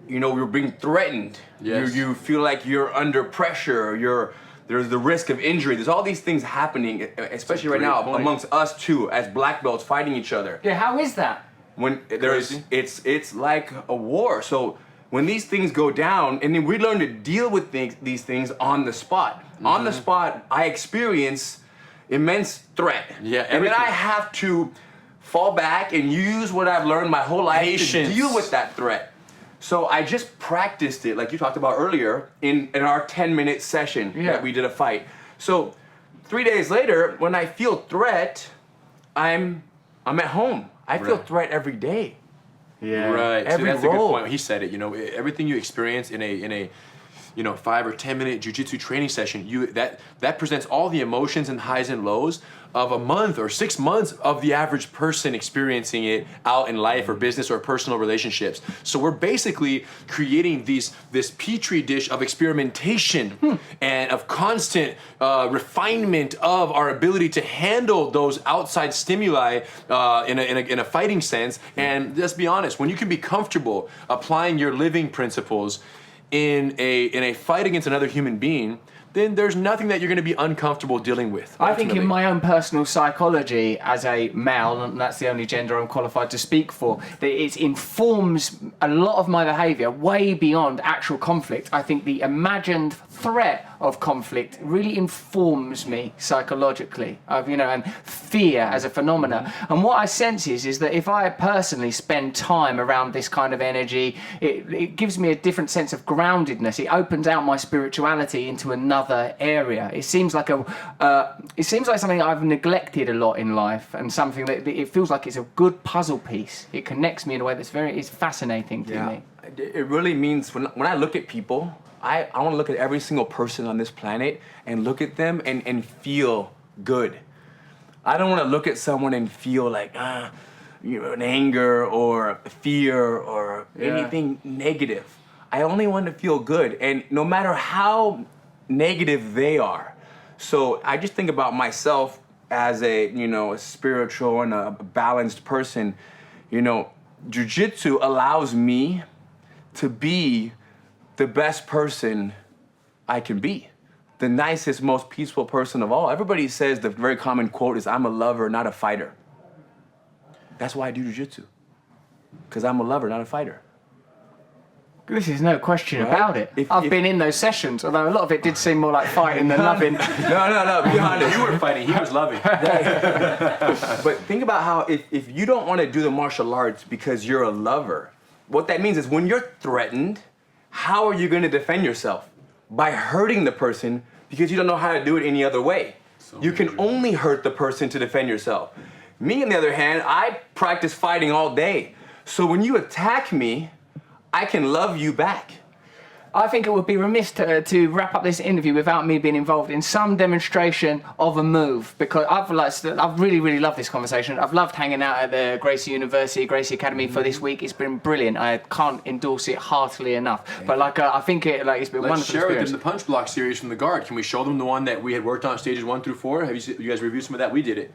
you know, we're being threatened. You feel like you're under pressure. There's the risk of injury. There's all these things happening, especially right now amongst us too, as black belts fighting each other. Yeah, how is that? When it's like a war. So when these things go down, and then we learn to deal with these things on the spot. On the spot, I experience immense threat. Yeah, and then I have to fall back and use what I've learned my whole life to deal with that threat. So I just practiced it, like you talked about earlier, in our 10-minute session that we did a fight. So 3 days later, when I feel threat, I'm at home. I feel threat every day. Yeah. Right. Every That's a roll. good point. He said it. You know, everything you experience in a 5 or 10 minute jiu-jitsu training session, that presents all the emotions and highs and lows of a month or 6 months of the average person experiencing it out in life or business or personal relationships. So we're basically creating this petri dish of experimentation and of constant refinement of our ability to handle those outside stimuli in a fighting sense. And let's be honest, when you can be comfortable applying your living principles in a fight against another human being, then there's nothing that you're going to be uncomfortable dealing with. I think in my own personal psychology as a male, and that's the only gender I'm qualified to speak for, that it informs a lot of my behaviour way beyond actual conflict. I think the imagined threat of conflict really informs me psychologically, and fear as a phenomena. And what I sense is that if I personally spend time around this kind of energy, it gives me a different sense of groundedness. It opens out my spirituality into another area. It seems like something I've neglected a lot in life, and something that it feels like it's a good puzzle piece. It connects me in a way it's fascinating to me. It really means when I look at people, I want to look at every single person on this planet and look at them and feel good. I don't want to look at someone and feel like an anger or fear or anything negative. I only want to feel good, and no matter how negative they are. So I just think about myself as a spiritual and a balanced person. Jiu-Jitsu allows me to be the best person I can be. The nicest, most peaceful person of all. Everybody says the very common quote is, "I'm a lover, not a fighter." That's why I do jiu-jitsu. Because I'm a lover, not a fighter. This is no question about it. I've been in those sessions, although a lot of it did seem more like fighting than loving. No, be honest. You were fighting, he was loving. But think about how if you don't want to do the martial arts because you're a lover, what that means is when you're threatened, how are you going to defend yourself? By hurting the person, because you don't know how to do it any other way. You can only hurt the person to defend yourself. Me, on the other hand, I practice fighting all day. So when you attack me, I can love you back. I think it would be remiss to wrap up this interview without me being involved in some demonstration of a move, because I've really, really loved this conversation. I've loved hanging out at the Gracie University, Gracie Academy for this week. It's been brilliant. I can't endorse it heartily enough. But I think it's been Let's wonderful share experience. with them the punch block series from the guard. Can we show them the one that we had worked on stages 1 through 4? Have you guys reviewed some of that? We did it.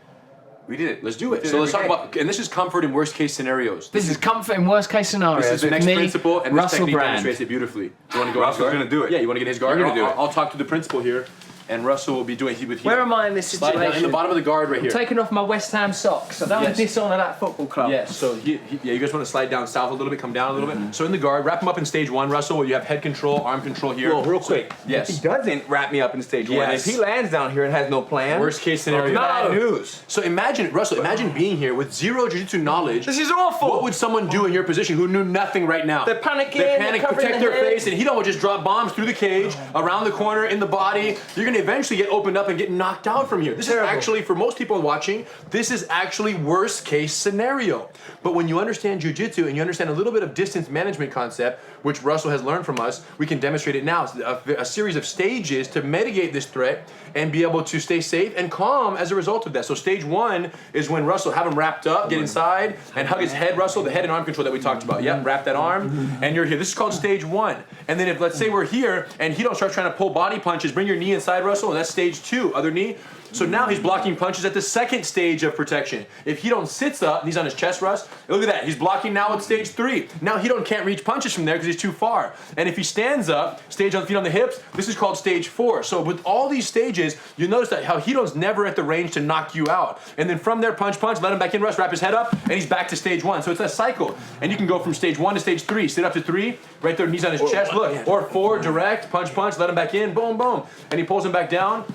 We did it. Let's do it. So let's talk about, and this is comfort in worst case scenarios. This is comfort in worst case scenarios. This is the with next me, principle, and this Russell technique Brand. demonstrates it beautifully. Do you want to go? Russell's gonna do it. Yeah, you want to get his guard? You're gonna do it. I'll talk to the principal here, and Russell will be doing. Where am I in this Slide situation? down in the bottom of the guard right here. Taking off my West Ham socks. I don't want to dishonour that football club. Yes. So you guys want to slide down south a little bit, come down a little bit. So in the guard, wrap him up in stage 1, Russell, where you have head control, arm control here. Well, real quick. Yes. If he doesn't wrap me up in stage 1, Yes. if he lands down here and has no plan, Worst case scenario. bad news. So imagine, Russell, being here with zero jiu-jitsu knowledge. This is awful. What would someone do in your position who knew nothing right now? They're panicking, They they're panic, covering protect their their head. face, and he don't just drop bombs through the cage, around the corner, in the body. You're gonna eventually get opened up and get knocked out from here. This is actually, for most people watching, this is actually worst case scenario. But when you understand jiu-jitsu and you understand a little bit of distance management concept, which Russell has learned from us, we can demonstrate it now. It's a series of stages to mitigate this threat and be able to stay safe and calm as a result of that. So stage 1 is when Russell, have him wrapped up, get inside, and hug his head, Russell, the head and arm control that we talked about. Yep, wrap that arm, and you're here. This is called stage 1. And then if, let's say we're here, and he don't start trying to pull body punches, bring your knee inside, Russell, and that's stage 2, other knee. So now he's blocking punches at the second stage of protection. If he don't sits up, and he's on his chest, Russ, look at that, he's blocking now at stage 3. Now he can't reach punches from there because he's too far. And if he stands up, stage on the feet on the hips, this is called stage 4. So with all these stages, you notice that how Hito's never at the range to knock you out. And then from there, punch, let him back in, Russ, wrap his head up, and he's back to stage 1. So it's a cycle. And you can go from stage 1 to stage 3, sit up to 3, right there, knees on his chest, look. Or 4, direct, punch, let him back in, boom, boom. And he pulls him back down.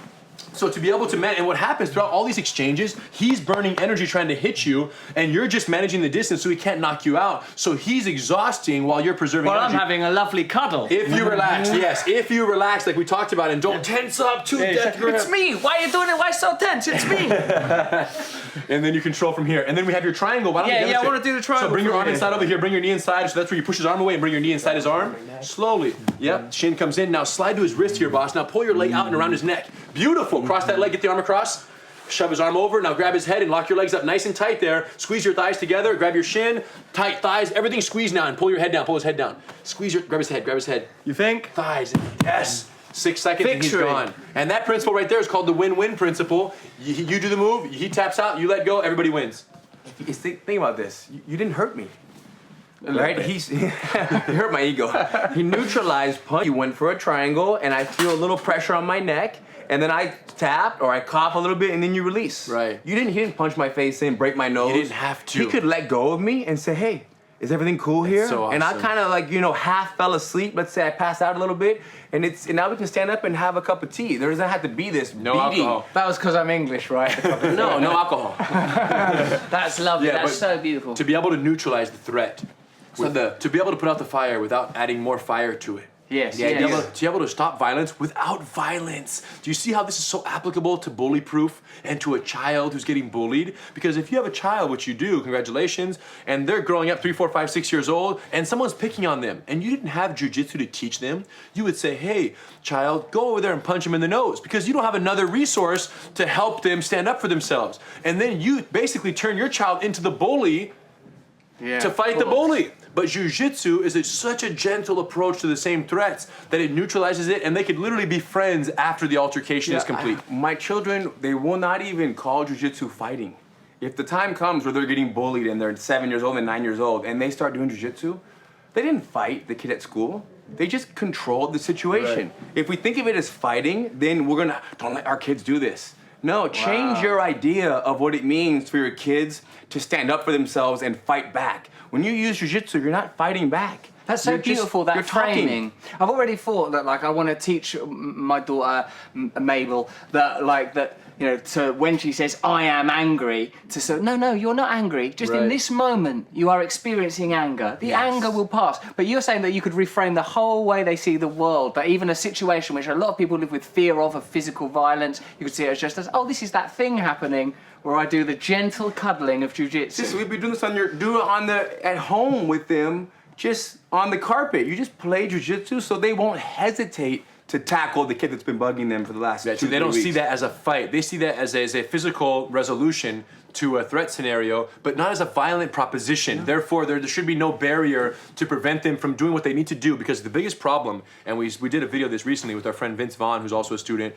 So to be able to and what happens throughout all these exchanges, he's burning energy trying to hit you, and you're just managing the distance so he can't knock you out. So he's exhausting while you're preserving energy. I'm having a lovely cuddle. If you relax, yes. If you relax, like we talked about, and don't tense up too death grip. It's me. Why are you doing it? Why so tense? It's me. And then you control from here. And then we have your triangle. Why don't you I want to do the triangle. So bring your arm inside over here. Bring your knee inside. So that's where you push his arm away and bring your knee inside his arm. Slowly. Yep. Shin comes in. Now slide to his wrist here, boss. Now pull your leg out and around his neck. Beautiful. Cross that leg. Get the arm across. Shove his arm over. Now grab his head and lock your legs up nice and tight there. Squeeze your thighs together. Grab your shin. Tight thighs. Everything squeezed now and pull your head down. Pull his head down. Grab his head. Grab his head. You think? Thighs. Yes. 6 seconds and he's Victory. gone. And that principle right there is called the win-win principle. You do the move, he taps out, you let go, everybody wins. Think about this. You didn't hurt me. Right? He hurt my ego. He neutralized punch. He went for a triangle, and I feel a little pressure on my neck, and then I tap or I cough a little bit, and then you release. Right. He didn't punch my face in, break my nose. You didn't have to. He could let go of me and say, hey, is everything cool here? so And I awesome. kind of like, half fell asleep. Let's say I passed out a little bit, and now we can stand up and have a cup of tea. There doesn't have to be this No beating. alcohol. That was because I'm English, right? No alcohol. That's lovely. Yeah, That's but so beautiful. To be able to neutralize the threat, to be able to put out the fire without adding more fire to it. Yes, Yeah, yes. to be able to stop violence without violence. Do you see how this is so applicable to bully proof and to a child who's getting bullied? Because if you have a child, which you do, congratulations, and they're growing up 3, 4, 5, 6 years old, and someone's picking on them, and you didn't have jiu-jitsu to teach them, you would say, hey, child, go over there and punch him in the nose, because you don't have another resource to help them stand up for themselves. And then you basically turn your child into the bully to fight the bully. But jiu-jitsu is such a gentle approach to the same threats that it neutralizes it, and they could literally be friends after the altercation is complete. My children, they will not even call jiu-jitsu fighting. If the time comes where they're getting bullied and they're 7 years old and 9 years old and they start doing jiu-jitsu, they didn't fight the kid at school. They just controlled the situation. Right. If we think of it as fighting, then don't let our kids do this. No, change your idea of what it means for your kids to stand up for themselves and fight back. When you use jiu-jitsu, you're not fighting back. That's so You're just- beautiful, that you're talking. framing. I've already thought that, I want to teach my daughter, Mabel, that, to when she says, I am angry, to say, no, you're not angry. Just in Right. this moment, you are experiencing anger. The anger will pass. But you're saying that you could reframe the whole way they see the world, that even a situation which a lot of people live with fear of physical violence, you could see it as just as, this is that thing happening where I do the gentle cuddling of jiu-jitsu. We've been doing this at home with them, just on the carpet. You just play jiu-jitsu so they won't hesitate to tackle the kid that's been bugging them for the last 2 So they don't weeks. see that as a fight. They see that as a physical resolution to a threat scenario, but not as a violent proposition. Therefore, there should be no barrier to prevent them from doing what they need to do, because the biggest problem, and we did a video of this recently with our friend Vince Vaughn, who's also a student,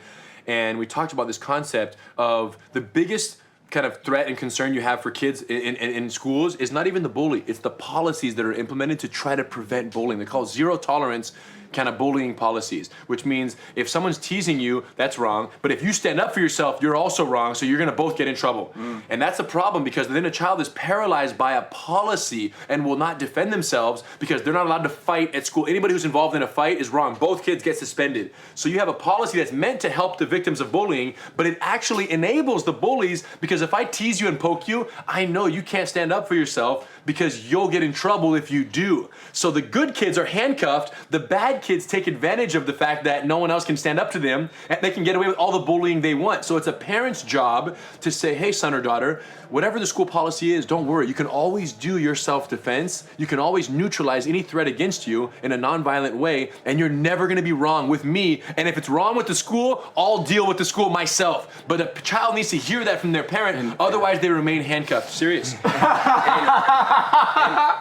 and we talked about this concept of the biggest kind of threat and concern you have for kids in schools is not even the bully, it's the policies that are implemented to try to prevent bullying. They're called zero tolerance kind of bullying policies, which means if someone's teasing you, that's wrong, but if you stand up for yourself, you're also wrong, so you're gonna both get in trouble. And that's a problem, because then a child is paralyzed by a policy and will not defend themselves because they're not allowed to fight at school. Anybody who's involved in a fight is wrong. Both kids get suspended. So you have a policy that's meant to help the victims of bullying, but it actually enables the bullies, because if I tease you and poke you, I know you can't stand up for yourself because you'll get in trouble if you do. So the good kids are handcuffed, the bad bad kids take advantage of the fact that no one else can stand up to them and they can get away with all the bullying they want. So it's a parent's job to say, hey, son or daughter, whatever the school policy is, don't worry. You can always do your self-defense. You can always neutralize any threat against you in a non-violent way, and you're never gonna be wrong with me. And if it's wrong with the school, I'll deal with the school myself. But a child needs to hear that from their parent, otherwise they remain handcuffed. Serious.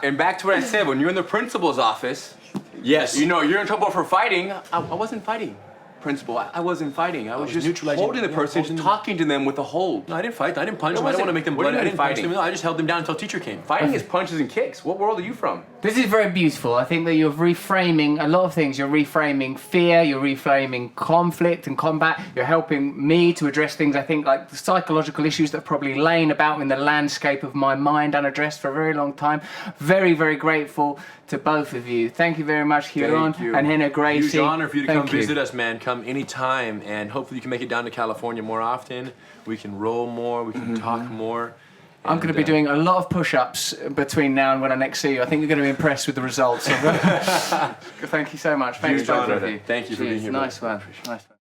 And back to what I said, when you're in the principal's office, Yes. you know, you're in trouble for fighting. I wasn't fighting, principal. I wasn't fighting. I was just neutralizing- holding the person, just talking to them with a hold. No, I didn't fight. I didn't punch It them. I didn't wasn't- want to make them what do blood. you I mean didn't punch fighting? them. No, I just held them down until teacher came. Fighting is punches and kicks. What world are you from? This is very beautiful. I think that you're reframing a lot of things. You're reframing fear, you're reframing conflict and combat. You're helping me to address things, I think, like the psychological issues that have probably lain about in the landscape of my mind unaddressed for a very long time. Very, very grateful to both of you. Thank you very much, Ryron Thank you. and Rener Gracie. Huge honor for you to come Thank you. visit us, man. Come anytime, and hopefully you can make it down to California more often. We can roll more. We can talk more. I'm going to be doing a lot of push-ups between now and when I next see you. I think you're going to be impressed with the results. Thank you so much. Thanks, Huge both honor. of you. Thank you for being Cheers. here, Nice brother. one. Nice one.